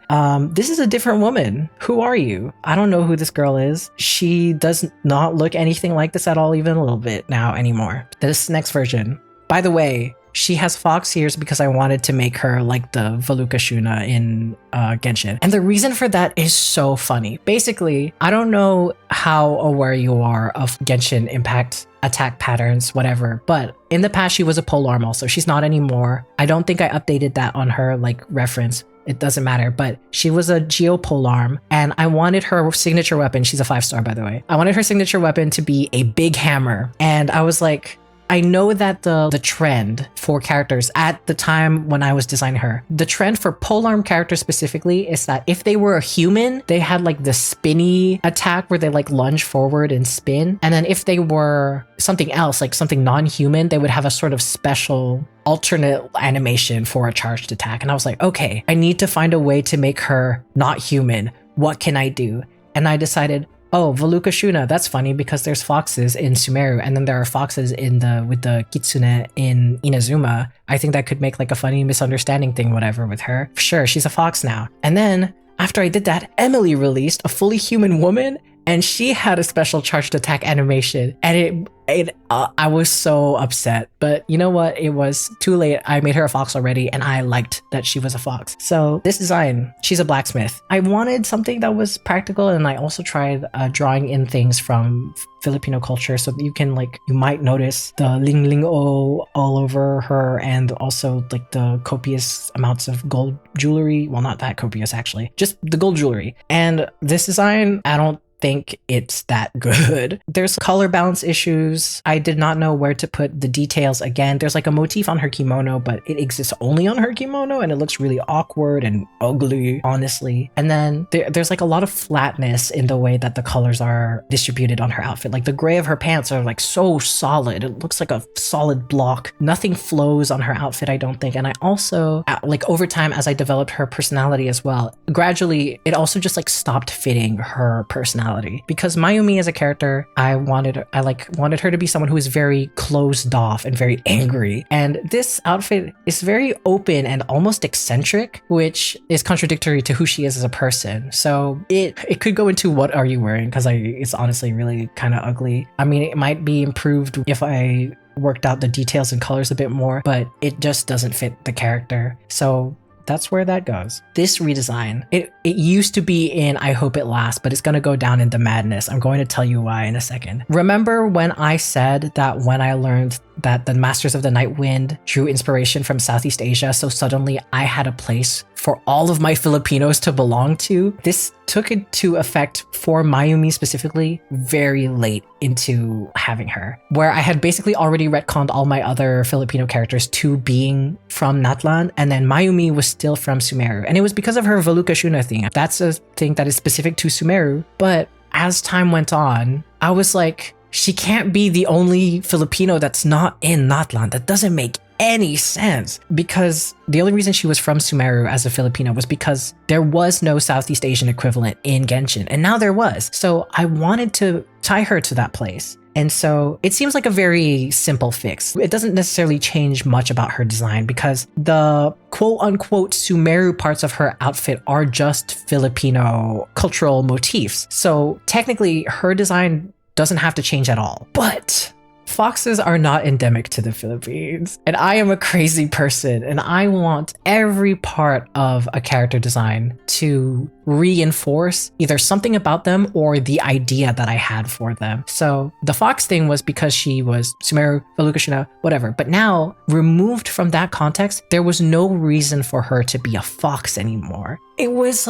This is a different woman. Who are you? I don't know who this girl is. She does not look anything like this at all, even a little bit now anymore. This next version, by the way, she has fox ears because I wanted to make her like the Veluca Shuna in Genshin. And the reason for that is so funny. Basically, I don't know how aware you are of Genshin Impact attack patterns, whatever, but in the past she was a polearm also. She's not anymore. I don't think I updated that on her like reference. It doesn't matter, but she was a geopolearm and I wanted her signature weapon, she's a 5-star by the way, I wanted her signature weapon to be a big hammer. And I was like, I know that the trend for characters at the time when I was designing her, the trend for polearm characters specifically is that if they were a human, they had like the spinny attack where they like lunge forward and spin. And then if they were something else, like something non-human, they would have a sort of special alternate animation for a charged attack. And I was like, okay, I need to find a way to make her not human. What can I do? And I decided, oh, Veluca Shuna, that's funny because there's foxes in Sumeru and then there are foxes with the kitsune in Inazuma. I think that could make like a funny misunderstanding thing, whatever, with her. Sure, she's a fox now. And then after I did that, Emily released a fully human woman and she had a special charged attack animation, and I was so upset, but you know what? It was too late. I made her a fox already, and I liked that she was a fox. So this design, she's a blacksmith. I wanted something that was practical, and I also tried drawing in things from Filipino culture, so you can you might notice the ling ling o all over her, and also like the copious amounts of gold jewelry. Well, not that copious actually, just the gold jewelry. And this design, I don't think it's that good. There's color balance issues. I did not know where to put the details again. There's like a motif on her kimono, but it exists only on her kimono, and it looks really awkward and ugly, honestly. And then there's like a lot of flatness in the way that the colors are distributed on her outfit. Like the gray of her pants are like so solid. It looks like a solid block. Nothing flows on her outfit, I don't think. And I also, like over time, as I developed her personality as well, gradually it also just like stopped fitting her personality. Because Mayumi as a character, I wanted her to be someone who is very closed off and very angry. And this outfit is very open and almost eccentric, which is contradictory to who she is as a person. So it could go into what are you wearing, because it's honestly really kind of ugly. I mean, it might be improved if I worked out the details and colors a bit more, but it just doesn't fit the character. So that's where that goes. This redesign, it used to be in I Hope It Lasts, but it's going to go down into madness. I'm going to tell you why in a second. Remember when I said that when I learned that the Masters of the Night Wind drew inspiration from Southeast Asia, so suddenly I had a place for all of my Filipinos to belong to? This took into effect for Mayumi specifically very late into having her, where I had basically already retconned all my other Filipino characters to being from Natlan, and then Mayumi was still from Sumeru. And it was because of her Valuka Shuna thing. That's a thing that is specific to Sumeru. But as time went on, I was like, she can't be the only Filipino that's not in Natlan. That doesn't make any sense, because the only reason she was from Sumeru as a Filipino was because there was no Southeast Asian equivalent in Genshin, and now there was. So I wanted to tie her to that place. And so it seems like a very simple fix. It doesn't necessarily change much about her design, because the quote unquote Sumeru parts of her outfit are just Filipino cultural motifs. So technically her design doesn't have to change at all. But foxes are not endemic to the Philippines, and I am a crazy person, and I want every part of a character design to reinforce either something about them or the idea that I had for them. So the fox thing was because she was Sumeru, Valuka Shuna, whatever. But now, removed from that context, there was no reason for her to be a fox anymore. It was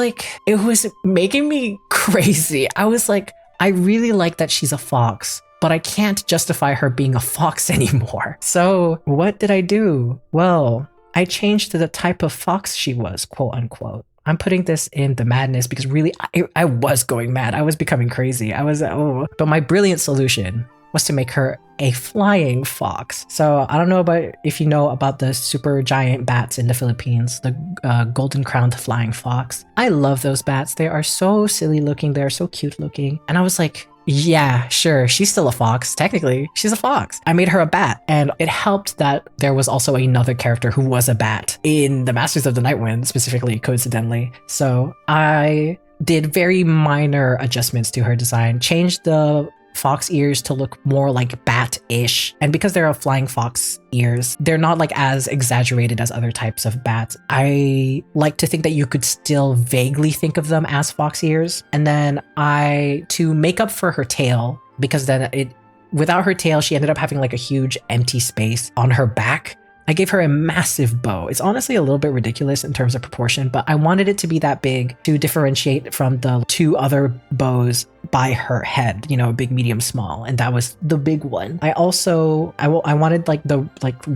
making me crazy. I was like, I really like that she's a fox, but I can't justify her being a fox anymore. So what did I do? Well, I changed to the type of fox she was, quote unquote. I'm putting this in the madness because really I was going mad. I was becoming crazy. But my brilliant solution was to make her a flying fox. So I don't know if you know about the super giant bats in the Philippines, the golden crowned flying fox. I love those bats. They are so silly looking. They're so cute looking. And I was like, yeah, sure, she's still a fox. Technically, she's a fox. I made her a bat, and it helped that there was also another character who was a bat in the Masters of the Night Wind, specifically, coincidentally. So I did very minor adjustments to her design, changed the fox ears to look more like bat-ish, and because they're a flying fox ears, they're not like as exaggerated as other types of bats. I like to think that you could still vaguely think of them as fox ears. And then to make up for her tail, because then without her tail, she ended up having like a huge empty space on her back, I gave her a massive bow. It's honestly a little bit ridiculous in terms of proportion, but I wanted it to be that big to differentiate from the two other bows by her head, big, medium, small, and that was the big one. I wanted like the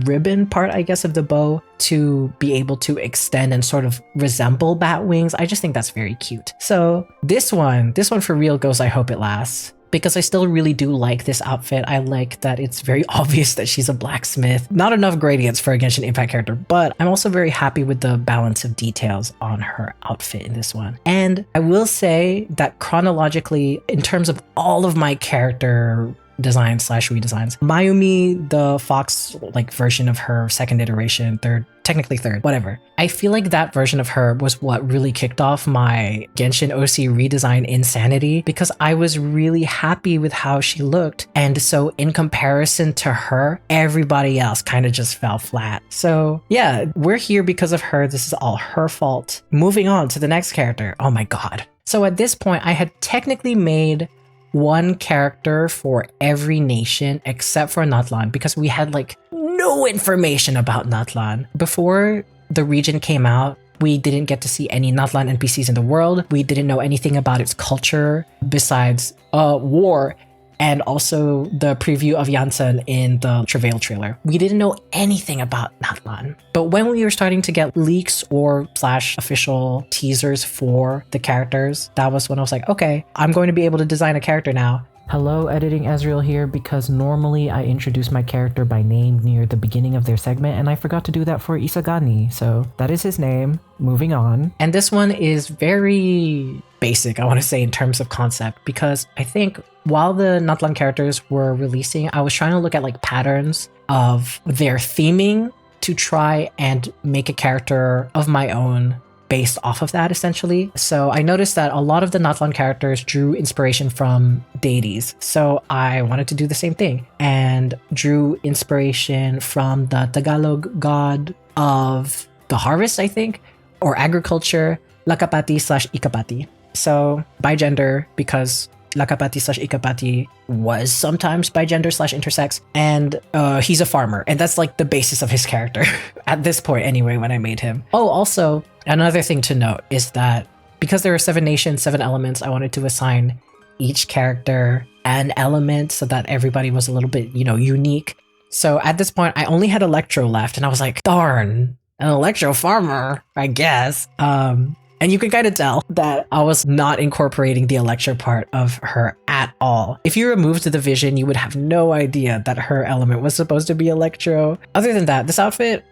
ribbon part, I guess, of the bow to be able to extend and sort of resemble bat wings. I just think that's very cute. So this one for real goes I Hope It Lasts, because I still really do like this outfit. I like that it's very obvious that she's a blacksmith. Not enough gradients for a Genshin Impact character, but I'm also very happy with the balance of details on her outfit in this one. And I will say that chronologically, in terms of all of my character design slash redesigns. Mayumi, the fox like version of her second iteration, technically third, whatever. I feel like that version of her was what really kicked off my Genshin OC redesign insanity, because I was really happy with how she looked. And so in comparison to her, everybody else kind of just fell flat. So yeah, we're here because of her. This is all her fault. Moving on to the next character. Oh my god. So at this point, I had technically made one character for every nation except for Natlan, because we had like no information about Natlan. Before the region came out, we didn't get to see any Natlan NPCs in the world. We didn't know anything about its culture besides war, and also the preview of Janssen in the Travail trailer. We didn't know anything about Natlan. But when we were starting to get leaks or slash official teasers for the characters, that was when I was like, okay, I'm going to be able to design a character now. Hello, Editing Ezreal here, because normally I introduce my character by name near the beginning of their segment, and I forgot to do that for Isagani, so that is his name. Moving on. And this one is very basic, I want to say, in terms of concept, because I think while the Natlan characters were releasing, I was trying to look at like patterns of their theming to try and make a character of my own based off of that, essentially. So I noticed that a lot of the Natlan characters drew inspiration from deities. So I wanted to do the same thing and drew inspiration from the Tagalog god of the harvest, I think, or agriculture, Lakapati slash Ikapati. So by gender, because Lakapati slash Ikapati was sometimes by gender slash intersex, and he's a farmer, and that's like the basis of his character at this point anyway when I made him. Oh, also another thing to note is that because there are 7 nations, 7 elements, I wanted to assign each character an element so that everybody was a little bit, you know, unique. So at this point I only had Electro left, and I was like, darn, an Electro farmer, I guess. And you can kind of tell that I was not incorporating the Electro part of her at all. If you removed the vision, you would have no idea that her element was supposed to be Electro. Other than that, this outfit,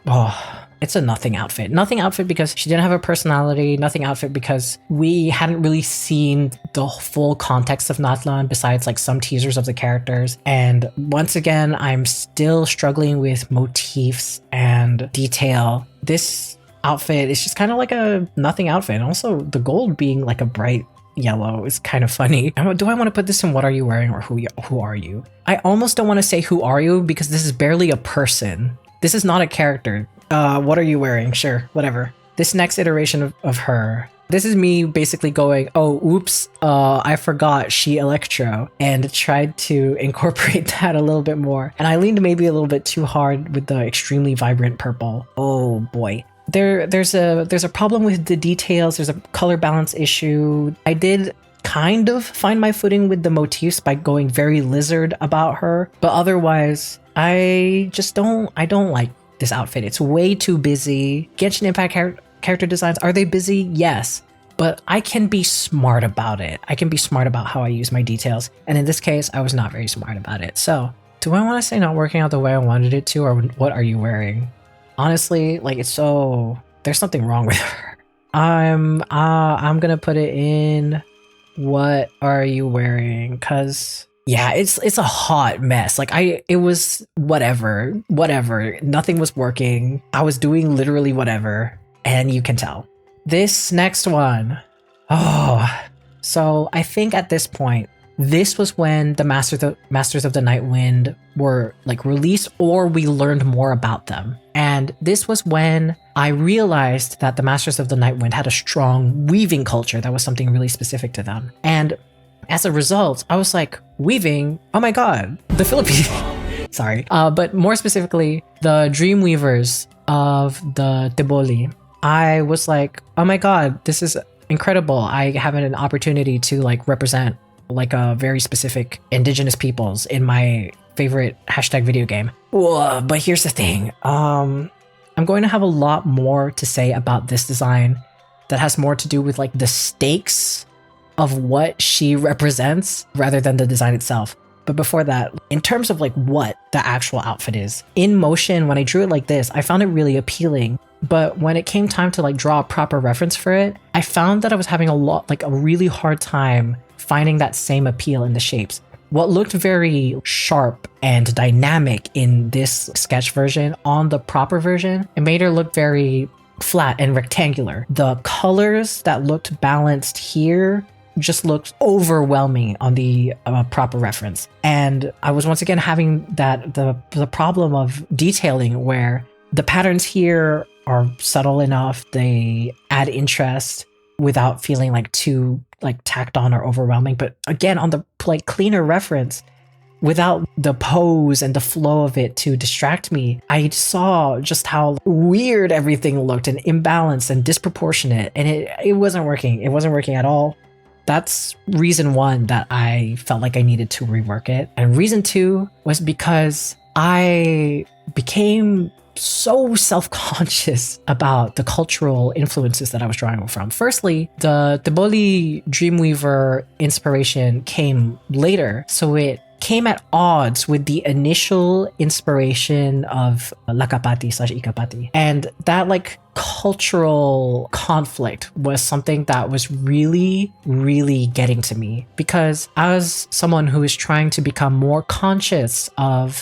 it's a nothing outfit. Nothing outfit because she didn't have a personality. Nothing outfit because we hadn't really seen the full context of Natlan besides like some teasers of the characters. And once again, I'm still struggling with motifs and detail. This outfit is just kind of like a nothing outfit. And also the gold being like a bright yellow is kind of funny. Do I want to put this in what are you wearing or who are you? I almost don't want to say who are you because this is barely a person. This is not a character. What are you wearing? Sure, whatever. This next iteration of her, this is me basically going, oh, oops, I forgot she Electro, and tried to incorporate that a little bit more. And I leaned maybe a little bit too hard with the extremely vibrant purple. Oh boy. There's a problem with the details. There's a color balance issue. I did kind of find my footing with the motifs by going very lizard about her, but otherwise I don't like this outfit. It's way too busy. Genshin Impact character designs, are they busy? Yes, but I can be smart about it. I can be smart about how I use my details, and in this case I was not very smart about it. So do I want to say not working out the way I wanted it to, or what are you wearing? Honestly, like, it's so, there's something wrong with her. I'm gonna put it in what are you wearing, cause yeah, it's a hot mess. Like it was whatever, nothing was working. I was doing literally whatever, and you can tell. This next one, so I think at this point, this was when the Masters of the Night Wind were like released, or we learned more about them. And this was when I realized that the Masters of the Night Wind had a strong weaving culture that was something really specific to them. And as a result, I was like, weaving? Oh my god, the Philippines. Sorry. But more specifically, the Dreamweavers of the Teboli. I was like, oh my god, this is incredible. I have an opportunity to like represent like a very specific indigenous peoples in my favorite hashtag video game. But here's the thing. I'm going to have a lot more to say about this design that has more to do with like the stakes of what she represents rather than the design itself. But before that, in terms of like what the actual outfit is, in motion, when I drew it like this, I found it really appealing. But when it came time to like draw a proper reference for it, I found that I was having a really hard time finding that same appeal in the shapes. what looked very sharp and dynamic in this sketch version on the proper version, it made her look very flat and rectangular. The colors that looked balanced here just looked overwhelming on the proper reference. And I was once again having the problem of detailing where the patterns here are subtle enough, they add interest without feeling like too like tacked on or overwhelming. But again, on the like cleaner reference, without the pose and the flow of it to distract me, I saw just how weird everything looked and imbalanced and disproportionate, and it wasn't working. It wasn't working at all. That's reason one that I felt like I needed to rework it. And reason two was because I became so self-conscious about the cultural influences that I was drawing from. Firstly, the Deboli Dreamweaver inspiration came later, so it came at odds with the initial inspiration of Lakapati/Ikapati. And that like cultural conflict was something that was really, really getting to me, because as someone who is trying to become more conscious of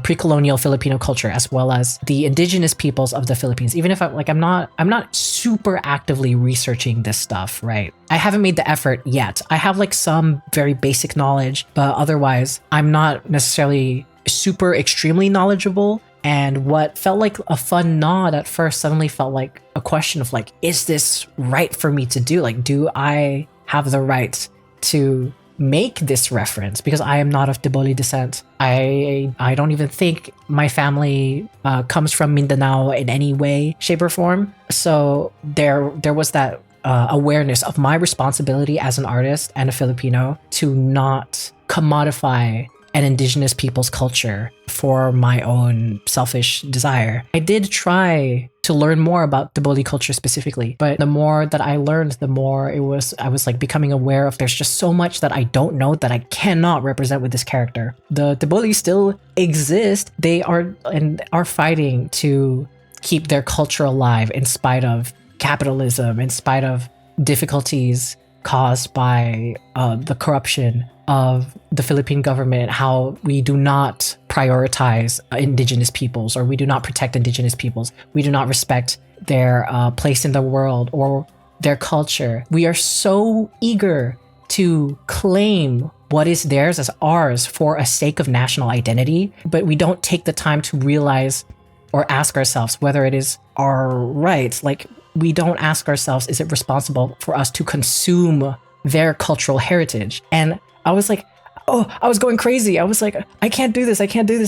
pre-colonial Filipino culture as well as the indigenous peoples of the Philippines, even if I'm not super actively researching this stuff, right? I haven't made the effort yet. I have like some very basic knowledge, but otherwise I'm not necessarily super extremely knowledgeable. And what felt like a fun nod at first suddenly felt like a question of like, is this right for me to do? Like, do I have the right to make this reference? Because I am not of Deboli descent. I don't even think my family comes from Mindanao in any way, shape, or form. So there was that awareness of my responsibility as an artist and a Filipino to not commodify an indigenous people's culture for my own selfish desire. I did try to learn more about Deboli culture specifically, but the more that I learned, the more I was like becoming aware of there's just so much that I don't know that I cannot represent with this character. The Deboli still exist. They are fighting to keep their culture alive in spite of capitalism, in spite of difficulties caused by the corruption of the Philippine government, how we do not prioritize indigenous peoples, or we do not protect indigenous peoples. We do not respect their place in the world or their culture. We are so eager to claim what is theirs as ours for a sake of national identity, but we don't take the time to realize or ask ourselves whether it is our right. Like, we don't ask ourselves, is it responsible for us to consume their cultural heritage? And I was like, I was going crazy. I was like, I can't do this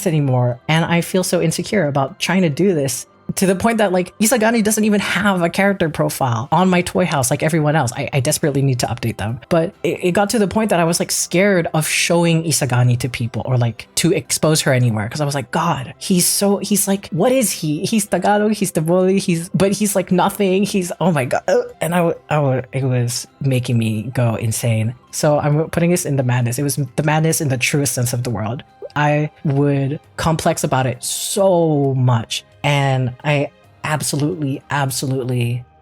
anymore. And I feel so insecure about trying to do this, to the point that like Isagani doesn't even have a character profile on my toy house like everyone else. I desperately need to update them. But it got to the point that I was like scared of showing Isagani to people or like to expose her anywhere, because I was like, God, he's like, what is he? He's Tagalog, he's Deboli, but he's like nothing. He's, oh my God. And it was making me go insane. So I'm putting this in the madness. It was the madness in the truest sense of the word. I would complex about it so much. And I absolutely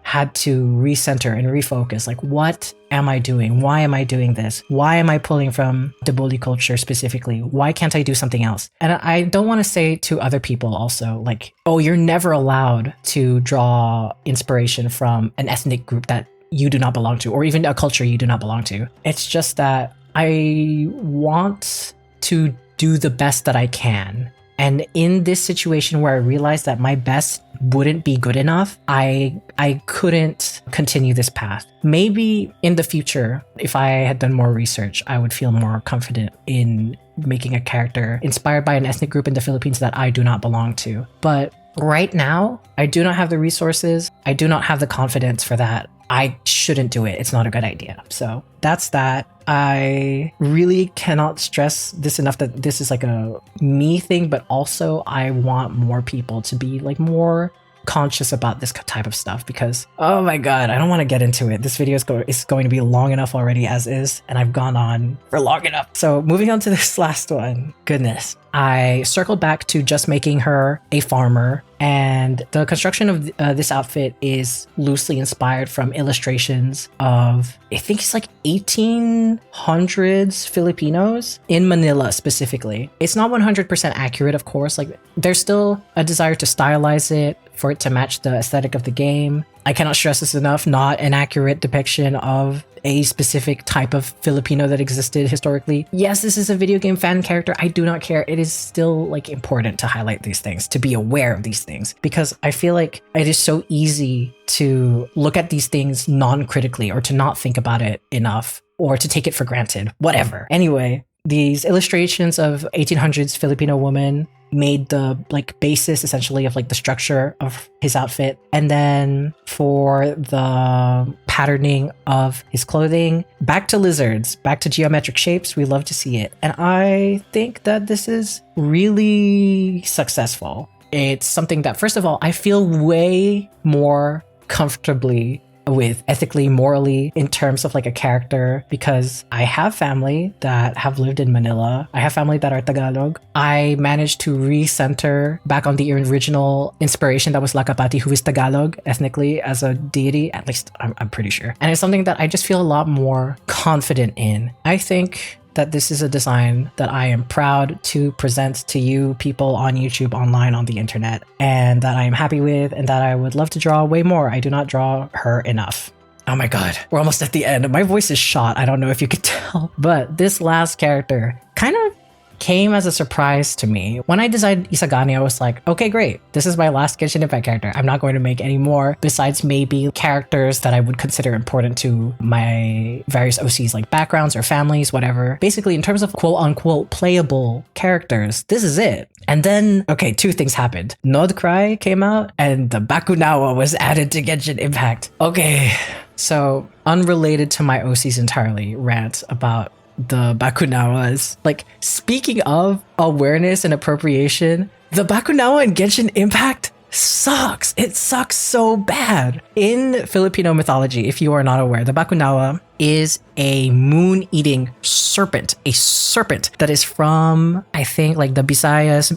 had to recenter and refocus. Like, what am I doing? Why am I doing this? Why am I pulling from Deboli culture specifically? Why can't I do something else? And I don't want to say to other people also, like, oh, you're never allowed to draw inspiration from an ethnic group that you do not belong to, or even a culture you do not belong to. It's just that I want to do the best that I can. And in this situation where I realized that my best wouldn't be good enough, I couldn't continue this path. Maybe in the future, if I had done more research, I would feel more confident in making a character inspired by an ethnic group in the Philippines that I do not belong to. But right now, I do not have the resources. I do not have the confidence for that. I shouldn't do it. It's not a good idea. So that's that. I really cannot stress this enough that this is like a me thing, but also I want more people to be like more conscious about this type of stuff because, oh my god, I don't want to get into it. This video is going to be long enough already as is, and I've gone on for long enough. So moving on to this last one, goodness. I circled back to just making her a farmer, and the construction of this outfit is loosely inspired from illustrations of, I think it's like 1800s Filipinos in Manila specifically. It's not 100% accurate, of course. Like, there's still a desire to stylize it for it to match the aesthetic of the game. I cannot stress this enough, not an accurate depiction of a specific type of Filipino that existed historically. Yes, this is a video game fan character. I do not care. It is still like important to highlight these things, to be aware of these things, because I feel like it is so easy to look at these things non-critically or to not think about it enough or to take it for granted, whatever. Anyway, these illustrations of 1800s Filipino woman made the like basis essentially of like the structure of his outfit, and then for the patterning of his clothing, back to lizards, back to geometric shapes. We love to see it, and I think that this is really successful. It's something that, first of all, I feel way more comfortably with ethically, morally, in terms of like a character, because I have family that have lived in Manila. I have family that are Tagalog. I managed to recenter back on the original inspiration that was Lakapati, who is Tagalog ethnically as a deity, at least I'm pretty sure. And it's something that I just feel a lot more confident in. I think that this is a design that I am proud to present to you people on YouTube, online, on the internet, and that I am happy with, and that I would love to draw way more. I do not draw her enough. Oh my god, we're almost at the end. My voice is shot. I don't know if you could tell, but this last character kind of came as a surprise to me. When I designed Isagani, I was like, okay, great. This is my last Genshin Impact character. I'm not going to make any more besides maybe characters that I would consider important to my various OCs, like backgrounds or families, whatever. Basically, in terms of quote unquote playable characters, this is it. And then, okay, two things happened. Nodcry came out and the Bakunawa was added to Genshin Impact. Okay, so unrelated to my OCs entirely, rant about the Bakunawas. Like, speaking of awareness and appropriation, the Bakunawa in Genshin Impact sucks. It sucks so bad. In Filipino mythology, if you are not aware, the Bakunawa is a moon-eating serpent. A serpent that is from, I think, like the Visayas,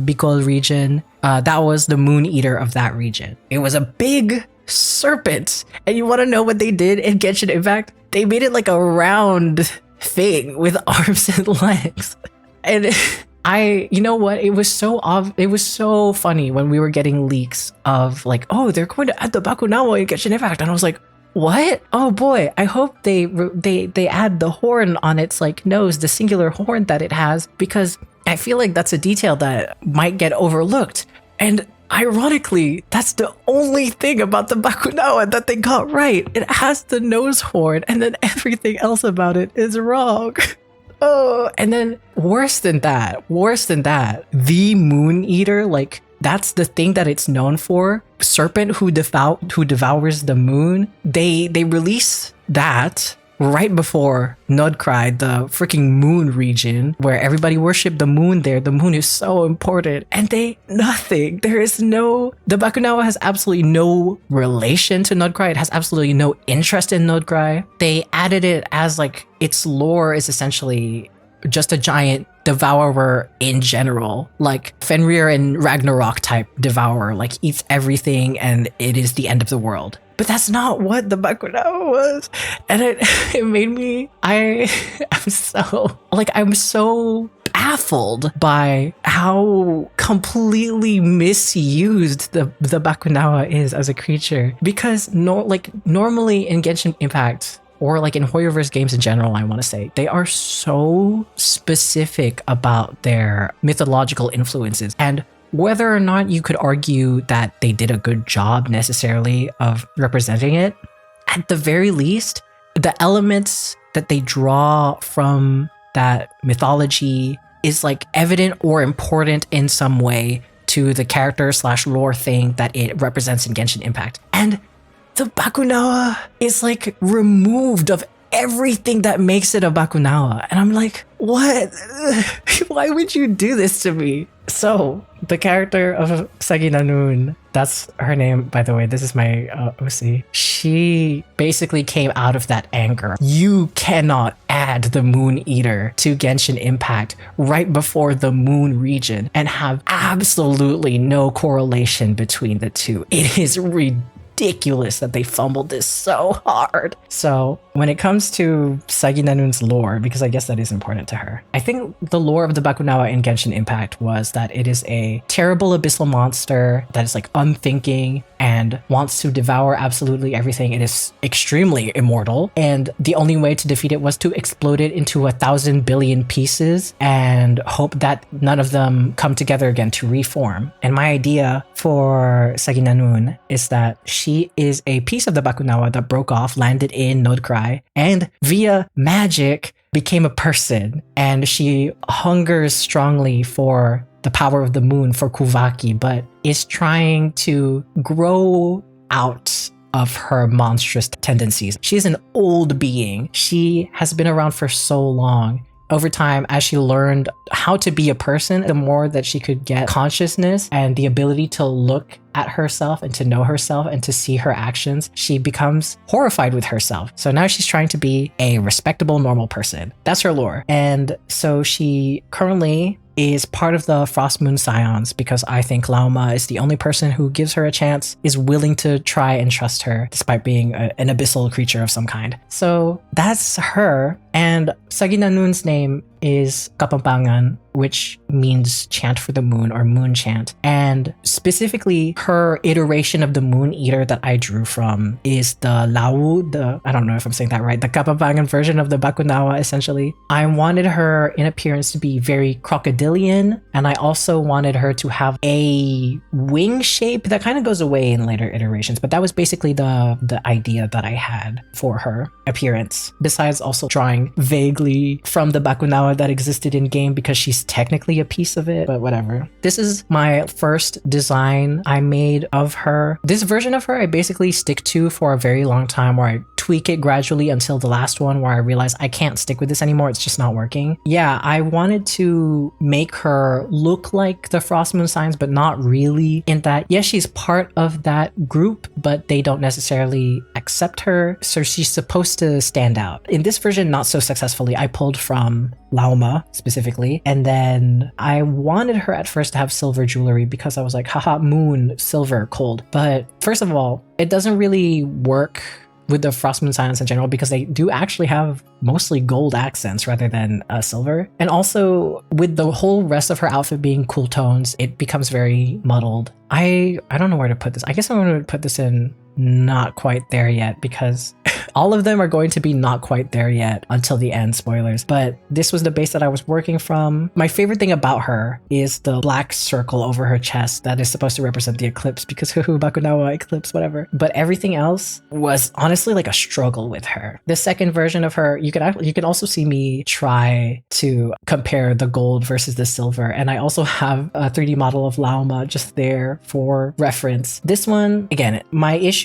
Bicol region. That was the moon eater of that region. It was a big serpent. And you want to know what they did in Genshin Impact? They made it like a round thing with arms and legs. And you know what, it was so funny when we were getting leaks of like, oh, they're going to add the Bakunawa in Genshin Impact, and I was like, what? Oh boy, I hope they add the horn on its like nose, the singular horn that it has, because I feel like that's a detail that might get overlooked. And ironically, that's the only thing about the Bakunawa that they got right. It has the nose horn, and then everything else about it is wrong. Oh, and then worse than that, the Moon Eater, like, that's the thing that it's known for. Serpent who devours the moon. They release that right before Nodcry, the freaking moon region, where everybody worshipped the moon there. The moon is so important. And the Bakunawa has absolutely no relation to Nodcry. It has absolutely no interest in Nodcry. They added it as like, its lore is essentially just a giant devourer in general, like Fenrir and Ragnarok type devourer, like eats everything and it is the end of the world. But that's not what the Bakunawa was. And it made me, I'm so baffled by how completely misused the Bakunawa is as a creature. Because normally in Genshin Impact, or like in HOYO-verse games in general, I want to say, they are so specific about their mythological influences. And whether or not you could argue that they did a good job necessarily of representing it, at the very least, the elements that they draw from that mythology is like evident or important in some way to the character / lore thing that it represents in Genshin Impact. And the Bakunawa is like removed of everything that makes it a Bakunawa. And I'm like, what? Why would you do this to me? So, the character of Saginanun, that's her name, by the way. This is my OC. She basically came out of that anger. You cannot add the Moon Eater to Genshin Impact right before the Moon region and have absolutely no correlation between the two. It is ridiculous that they fumbled this so hard. So when it comes to Saginanun's lore, because I guess that is important to her, I think the lore of the Bakunawa in Genshin Impact was that it is a terrible abyssal monster that is like unthinking and wants to devour absolutely everything. It is extremely immortal, and the only way to defeat it was to explode it into 1,000 billion pieces and hope that none of them come together again to reform. And my idea for Saginanun is that she is a piece of the Bakunawa that broke off, landed in Nodcry, and via magic became a person, and she hungers strongly for the power of the moon, for Kuvaki, but is trying to grow out of her monstrous tendencies. She's an old being. She has been around for so long. Over time, as she learned how to be a person, the more that she could get consciousness and the ability to look at herself and to know herself and to see her actions, she becomes horrified with herself. So now she's trying to be a respectable, normal person. That's her lore. And so she currently is part of the Frost Moon Scions because I think Lauma is the only person who gives her a chance, is willing to try and trust her despite being an abyssal creature of some kind. So that's her. And Saginanun's name is Kapampangan, which means chant for the moon or moon chant. And specifically, her iteration of the Moon Eater that I drew from is the Lau, I don't know if I'm saying that right, the Kapampangan version of the Bakunawa, essentially. I wanted her in appearance to be very crocodilian, and I also wanted her to have a wing shape that kind of goes away in later iterations, but that was basically the idea that I had for her appearance, besides also drawing vaguely from the Bakunawa that existed in game because she's technically a piece of it, but whatever. This is my first design I made of her. This version of her I basically stick to for a very long time, where I tweak it gradually until the last one where I realized I can't stick with this anymore, it's just not working. Yeah, I wanted to make her look like the Frost Moon Signs, but not really, in that yes, she's part of that group, but they don't necessarily accept her, so she's supposed to stand out. In this version, not so successfully. I pulled from Lauma specifically, and then I wanted her at first to have silver jewelry because I was like, haha, moon, silver, cold. But first of all, it doesn't really work with the Frost Moon Scions in general because they do actually have mostly gold accents rather than silver. And also with the whole rest of her outfit being cool tones, it becomes very muddled. I don't know where to put this. I guess I'm going to put this in not quite there yet because all of them are going to be not quite there yet until the end, spoilers. But this was the base that I was working from. My favorite thing about her is the black circle over her chest that is supposed to represent the eclipse because Bakunawa eclipse, whatever. But everything else was honestly like a struggle with her. The second version of her, you can also see me try to compare the gold versus the silver. And I also have a 3D model of Lauma just there for reference. This one, again, my issues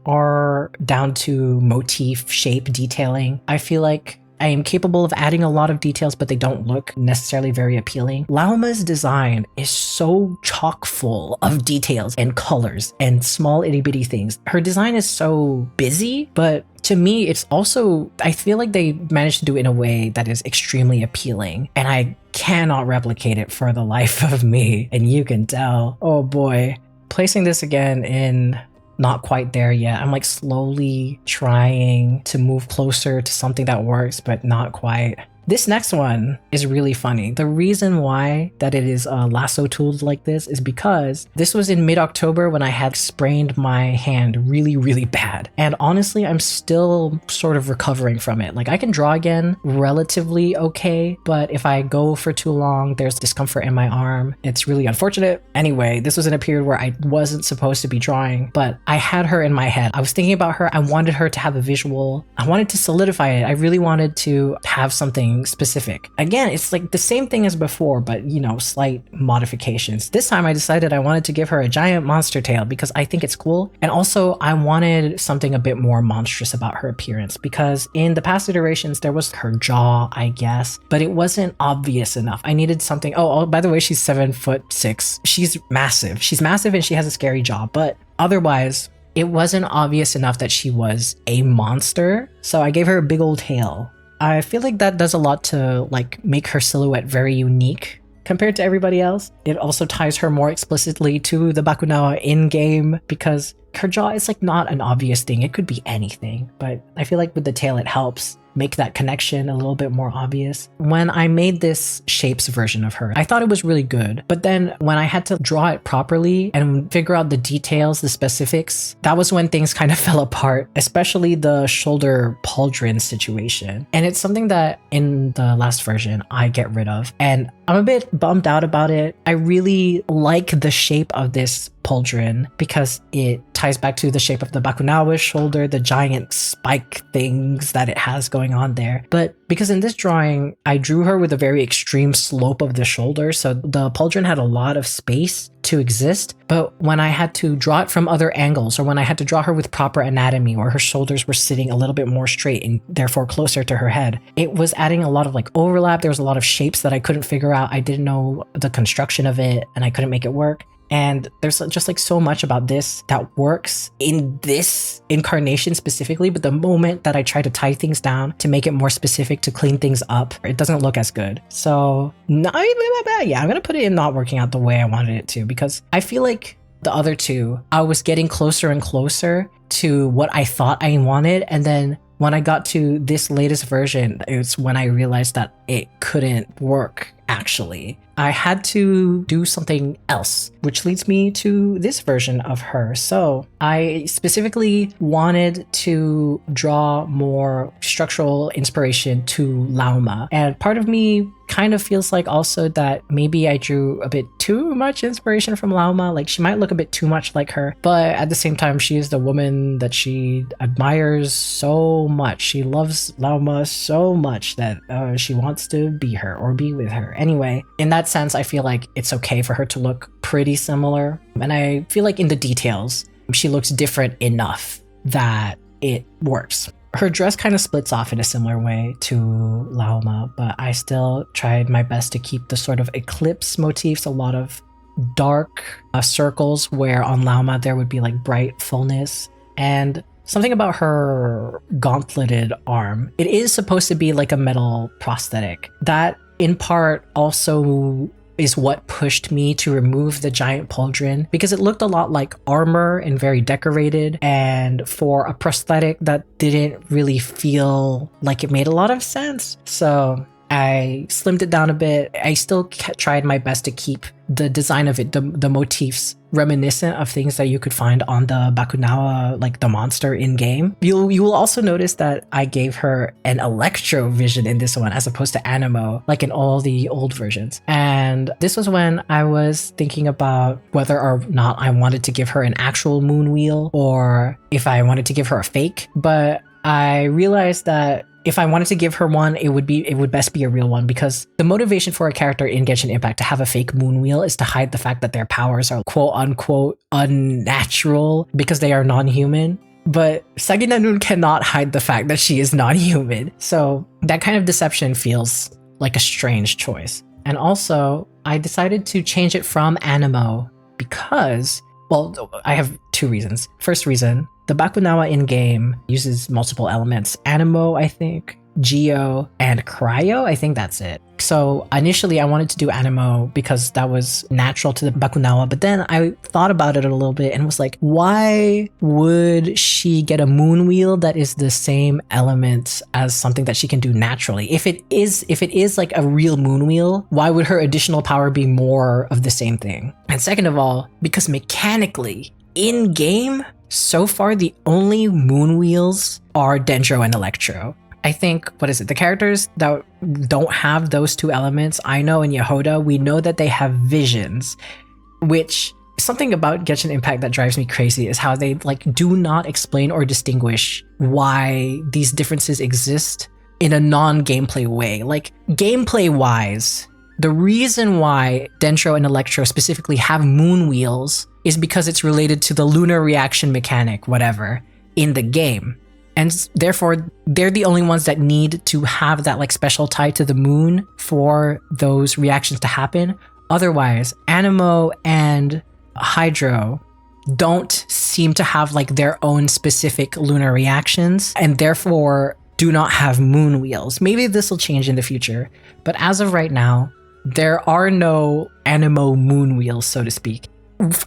are down to motif, shape, detailing. I feel like I am capable of adding a lot of details, but they don't look necessarily very appealing. Lauma's design is so chock full of details and colors and small itty bitty things. Her design is so busy, but to me, it's also, I feel like they managed to do it in a way that is extremely appealing, and I cannot replicate it for the life of me. And you can tell, oh boy, placing this again in not quite there yet. I'm like slowly trying to move closer to something that works, but not quite. This next one is really funny. The reason why that it is lasso tooled like this is because this was in mid-October when I had sprained my hand really, really bad. And honestly, I'm still sort of recovering from it. Like I can draw again relatively okay, but if I go for too long, there's discomfort in my arm. It's really unfortunate. Anyway, this was in a period where I wasn't supposed to be drawing, but I had her in my head. I was thinking about her. I wanted her to have a visual. I wanted to solidify it. I really wanted to have something something specific. Again, it's like the same thing as before, but you know, slight modifications. This time I decided I wanted to give her a giant monster tail because I think it's cool. And also I wanted something a bit more monstrous about her appearance, because in the past iterations there was her jaw, I guess, but it wasn't obvious enough. I needed something. Oh, by the way, she's 7'6". She's massive. She's massive and she has a scary jaw, but otherwise it wasn't obvious enough that she was a monster. So I gave her a big old tail. I feel like that does a lot to like make her silhouette very unique compared to everybody else. It also ties her more explicitly to the Bakunawa in-game because her jaw is like not an obvious thing. It could be anything, but I feel like with the tail it helps make that connection a little bit more obvious. When I made this shapes version of her, I thought it was really good, but then when I had to draw it properly and figure out the details, the specifics, that was when things kind of fell apart, especially the shoulder pauldron situation. And it's something that in the last version I get rid of, and I'm a bit bummed out about it. I really like the shape of this pauldron because it ties back to the shape of the Bakunawa shoulder, the giant spike things that it has going on there. But because in this drawing, I drew her with a very extreme slope of the shoulder, so the pauldron had a lot of space to exist. But when I had to draw it from other angles, or when I had to draw her with proper anatomy, where her shoulders were sitting a little bit more straight and therefore closer to her head, it was adding a lot of like overlap. There was a lot of shapes that I couldn't figure out. I didn't know the construction of it and I couldn't make it work. And there's just like so much about this that works in this incarnation specifically, but the moment that I try to tie things down to make it more specific, to clean things up, it doesn't look as good. So yeah, I'm gonna put it in not working out the way I wanted it to, because I feel like the other two, I was getting closer and closer to what I thought I wanted, and then when I got to this latest version, it's when I realized that it couldn't work. Actually, I had to do something else, which leads me to this version of her. So I specifically wanted to draw more structural inspiration to Lauma, and part of me kind of feels like also that maybe I drew a bit too much inspiration from Lauma. Like, she might look a bit too much like her, but at the same time, she is the woman that she admires so much. She loves Lauma so much that she wants to be her or be with her. Anyway, in that sense, I feel like it's okay for her to look pretty similar. And I feel like in the details, she looks different enough that it works. Her dress kind of splits off in a similar way to Lauma, but I still tried my best to keep the sort of eclipse motifs, a lot of dark circles, where on Lauma there would be like bright fullness, and something about her gauntleted arm. It is supposed to be like a metal prosthetic. That in part also is what pushed me to remove the giant pauldron, because it looked a lot like armor and very decorated, and for a prosthetic that didn't really feel like it made a lot of sense. So I slimmed it down a bit. I still tried my best to keep the design of it, the motifs, reminiscent of things that you could find on the Bakunawa, like the monster in game. You will also notice that I gave her an electro vision in this one as opposed to animo, like in all the old versions. And this was when I was thinking about whether or not I wanted to give her an actual moon wheel or if I wanted to give her a fake. But I realized that if I wanted to give her one, it would best be a real one, because the motivation for a character in Genshin Impact to have a fake moon wheel is to hide the fact that their powers are quote unquote unnatural because they are non-human. But Saginanun cannot hide the fact that she is non-human. So that kind of deception feels like a strange choice. And also, I decided to change it from animo because, well, I have two reasons. First reason, the Bakunawa in-game uses multiple elements. Animo, I think, Geo, and Cryo, I think that's it. So initially I wanted to do animo because that was natural to the Bakunawa, but then I thought about it a little bit and was like, why would she get a moon wheel that is the same element as something that she can do naturally? If it is like a real moon wheel, why would her additional power be more of the same thing? And second of all, because mechanically, in-game, so far the only moon wheels are Dendro and Electro. I think, the characters that don't have those two elements, Aino and Yehoda, we know that they have visions, which something about Genshin Impact that drives me crazy is how they like do not explain or distinguish why these differences exist in a non-gameplay way. Like, gameplay-wise, the reason why Dendro and Electro specifically have moon wheels is because it's related to the lunar reaction mechanic, whatever, in the game. And therefore, they're the only ones that need to have that like special tie to the moon for those reactions to happen. Otherwise, Anemo and Hydro don't seem to have like their own specific lunar reactions and therefore do not have moon wheels. Maybe this will change in the future, but as of right now, there are no Anemo moon wheels, so to speak.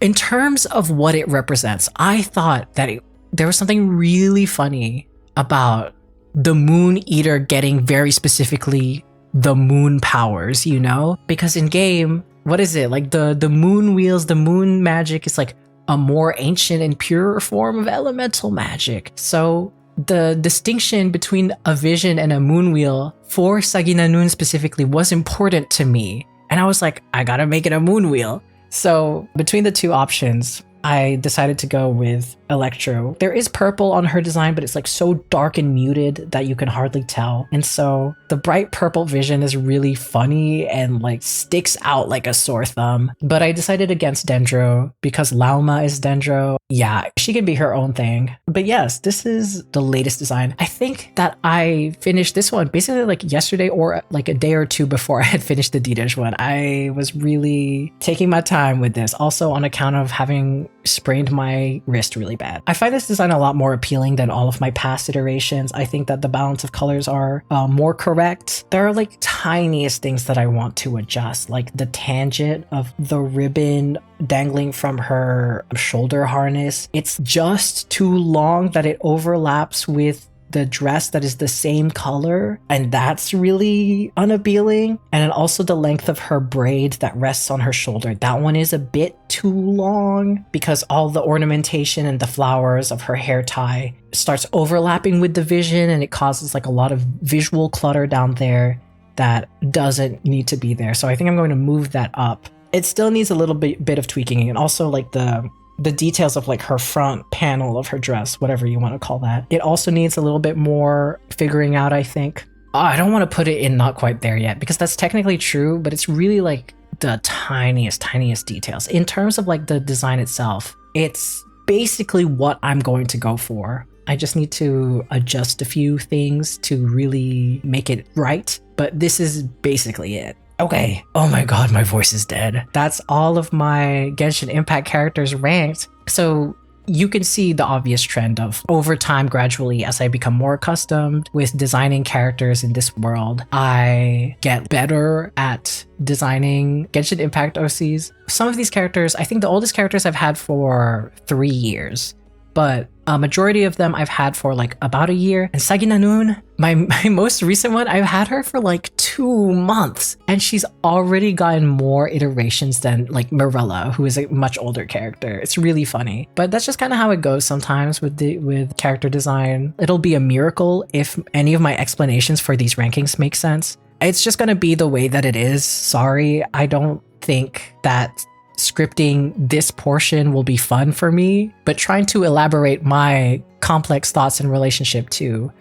In terms of what it represents, I thought that there was something really funny about the Moon Eater getting very specifically the moon powers, you know? Because in game, what is it? Like the moon wheels, the moon magic is like a more ancient and purer form of elemental magic. So the distinction between a vision and a moon wheel for Saginanun specifically was important to me. And I was like, I gotta make it a moon wheel. So between the two options, I decided to go with Electro. There is purple on her design, but it's like so dark and muted that you can hardly tell. And so the bright purple vision is really funny and like sticks out like a sore thumb. But I decided against Dendro because Lauma is Dendro. Yeah, she can be her own thing. But yes, this is the latest design. I think that I finished this one basically like yesterday or like a day or two before I had finished the Dheeraj one. I was really taking my time with this, also on account of having sprained my wrist really bad. I find this design a lot more appealing than all of my past iterations. I think that the balance of colors are more correct. There are like tiniest things that I want to adjust, like the tangent of the ribbon dangling from her shoulder harness. It's just too long that it overlaps with the dress that is the same color, and that's really unappealing. And then also the length of her braid that rests on her shoulder, that one is a bit too long because all the ornamentation and the flowers of her hair tie starts overlapping with the vision, and it causes like a lot of visual clutter down there that doesn't need to be there. So I think I'm going to move that up. It still needs a little bit of tweaking, and also like the details of like her front panel of her dress, whatever you want to call that. It also needs a little bit more figuring out, I think. I don't want to put it in not quite there yet because that's technically true, but it's really like the tiniest details. In terms of like the design itself, it's basically what I'm going to go for. I just need to adjust a few things to really make it right, but this is basically it. Okay. Oh my god, my voice is dead. That's all of my Genshin Impact characters ranked. So you can see the obvious trend of over time, gradually, as I become more accustomed with designing characters in this world, I get better at designing Genshin Impact OCs. Some of these characters, I think the oldest characters I've had for 3 years, but a majority of them I've had for like about a year. And Saginanun, my most recent one, I've had her for like 2 months, and she's already gotten more iterations than like Mirella, who is a much older character. It's really funny, but that's just kind of how it goes sometimes with character design. It'll be a miracle if any of my explanations for these rankings make sense. It's just gonna be the way that it is. Sorry, I don't think that scripting this portion will be fun for me, but trying to elaborate my complex thoughts in relationship to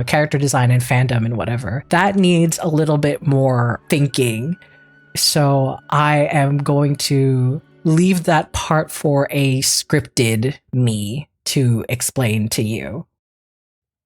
character design and fandom and whatever, that needs a little bit more thinking. So I am going to leave that part for a scripted me to explain to you.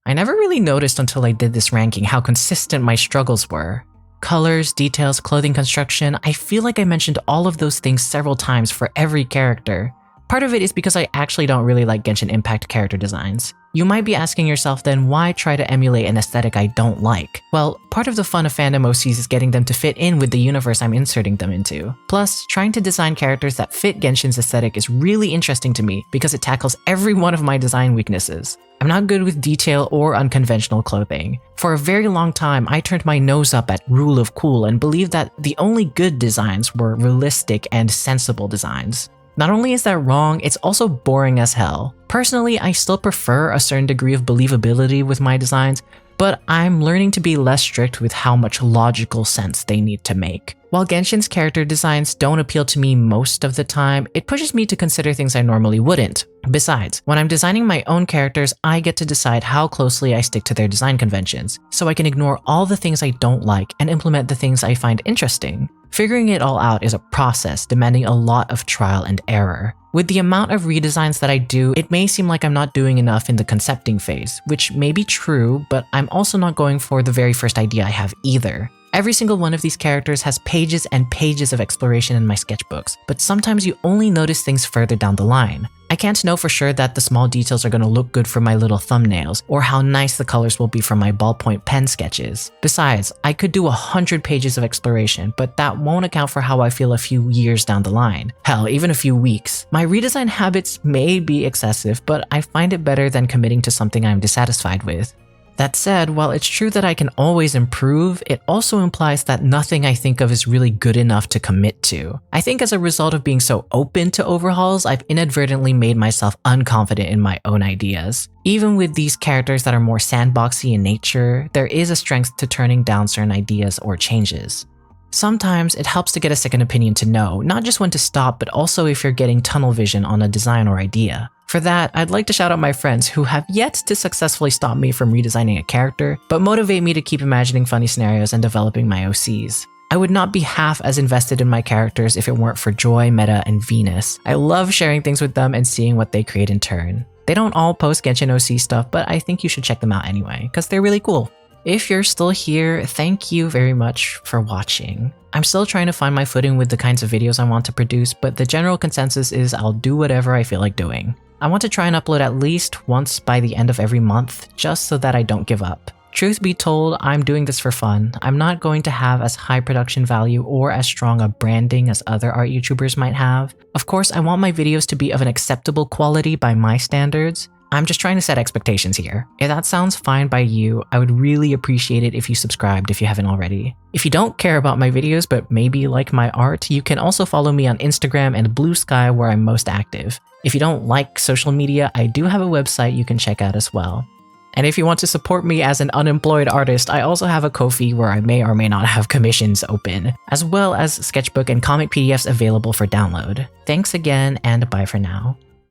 I never really noticed until I did this ranking how consistent my struggles were. Colors, details, clothing construction, I feel like I mentioned all of those things several times for every character. Part of it is because I actually don't really like Genshin Impact character designs. You might be asking yourself then, why try to emulate an aesthetic I don't like? Well, part of the fun of fandom OCs is getting them to fit in with the universe I'm inserting them into. Plus, trying to design characters that fit Genshin's aesthetic is really interesting to me because it tackles every one of my design weaknesses. I'm not good with detail or unconventional clothing. For a very long time, I turned my nose up at rule of cool and believed that the only good designs were realistic and sensible designs. Not only is that wrong, it's also boring as hell. Personally, I still prefer a certain degree of believability with my designs, but I'm learning to be less strict with how much logical sense they need to make. While Genshin's character designs don't appeal to me most of the time, it pushes me to consider things I normally wouldn't. Besides, when I'm designing my own characters, I get to decide how closely I stick to their design conventions, so I can ignore all the things I don't like and implement the things I find interesting. Figuring it all out is a process demanding a lot of trial and error. With the amount of redesigns that I do, it may seem like I'm not doing enough in the concepting phase, which may be true, but I'm also not going for the very first idea I have either. Every single one of these characters has pages and pages of exploration in my sketchbooks, but sometimes you only notice things further down the line. I can't know for sure that the small details are going to look good for my little thumbnails, or how nice the colors will be for my ballpoint pen sketches. Besides, I could do 100 pages of exploration, but that won't account for how I feel a few years down the line. Hell, even a few weeks. My redesign habits may be excessive, but I find it better than committing to something I'm dissatisfied with. That said, while it's true that I can always improve, it also implies that nothing I think of is really good enough to commit to. I think as a result of being so open to overhauls, I've inadvertently made myself unconfident in my own ideas. Even with these characters that are more sandboxy in nature, there is a strength to turning down certain ideas or changes. Sometimes it helps to get a second opinion to know, not just when to stop, but also if you're getting tunnel vision on a design or idea. For that, I'd like to shout out my friends who have yet to successfully stop me from redesigning a character, but motivate me to keep imagining funny scenarios and developing my OCs. I would not be half as invested in my characters if it weren't for Joy, MEDA, and Venus. I love sharing things with them and seeing what they create in turn. They don't all post Genshin OC stuff, but I think you should check them out anyway, because they're really cool. If you're still here, thank you very much for watching. I'm still trying to find my footing with the kinds of videos I want to produce, but the general consensus is I'll do whatever I feel like doing. I want to try and upload at least once by the end of every month, just so that I don't give up. Truth be told, I'm doing this for fun. I'm not going to have as high production value or as strong a branding as other art YouTubers might have. Of course, I want my videos to be of an acceptable quality by my standards. I'm just trying to set expectations here. If that sounds fine by you, I would really appreciate it if you subscribed if you haven't already. If you don't care about my videos but maybe like my art, you can also follow me on Instagram and Blue Sky where I'm most active. If you don't like social media, I do have a website you can check out as well. And if you want to support me as an unemployed artist, I also have a Ko-fi where I may or may not have commissions open, as well as sketchbook and comic PDFs available for download. Thanks again, and bye for now.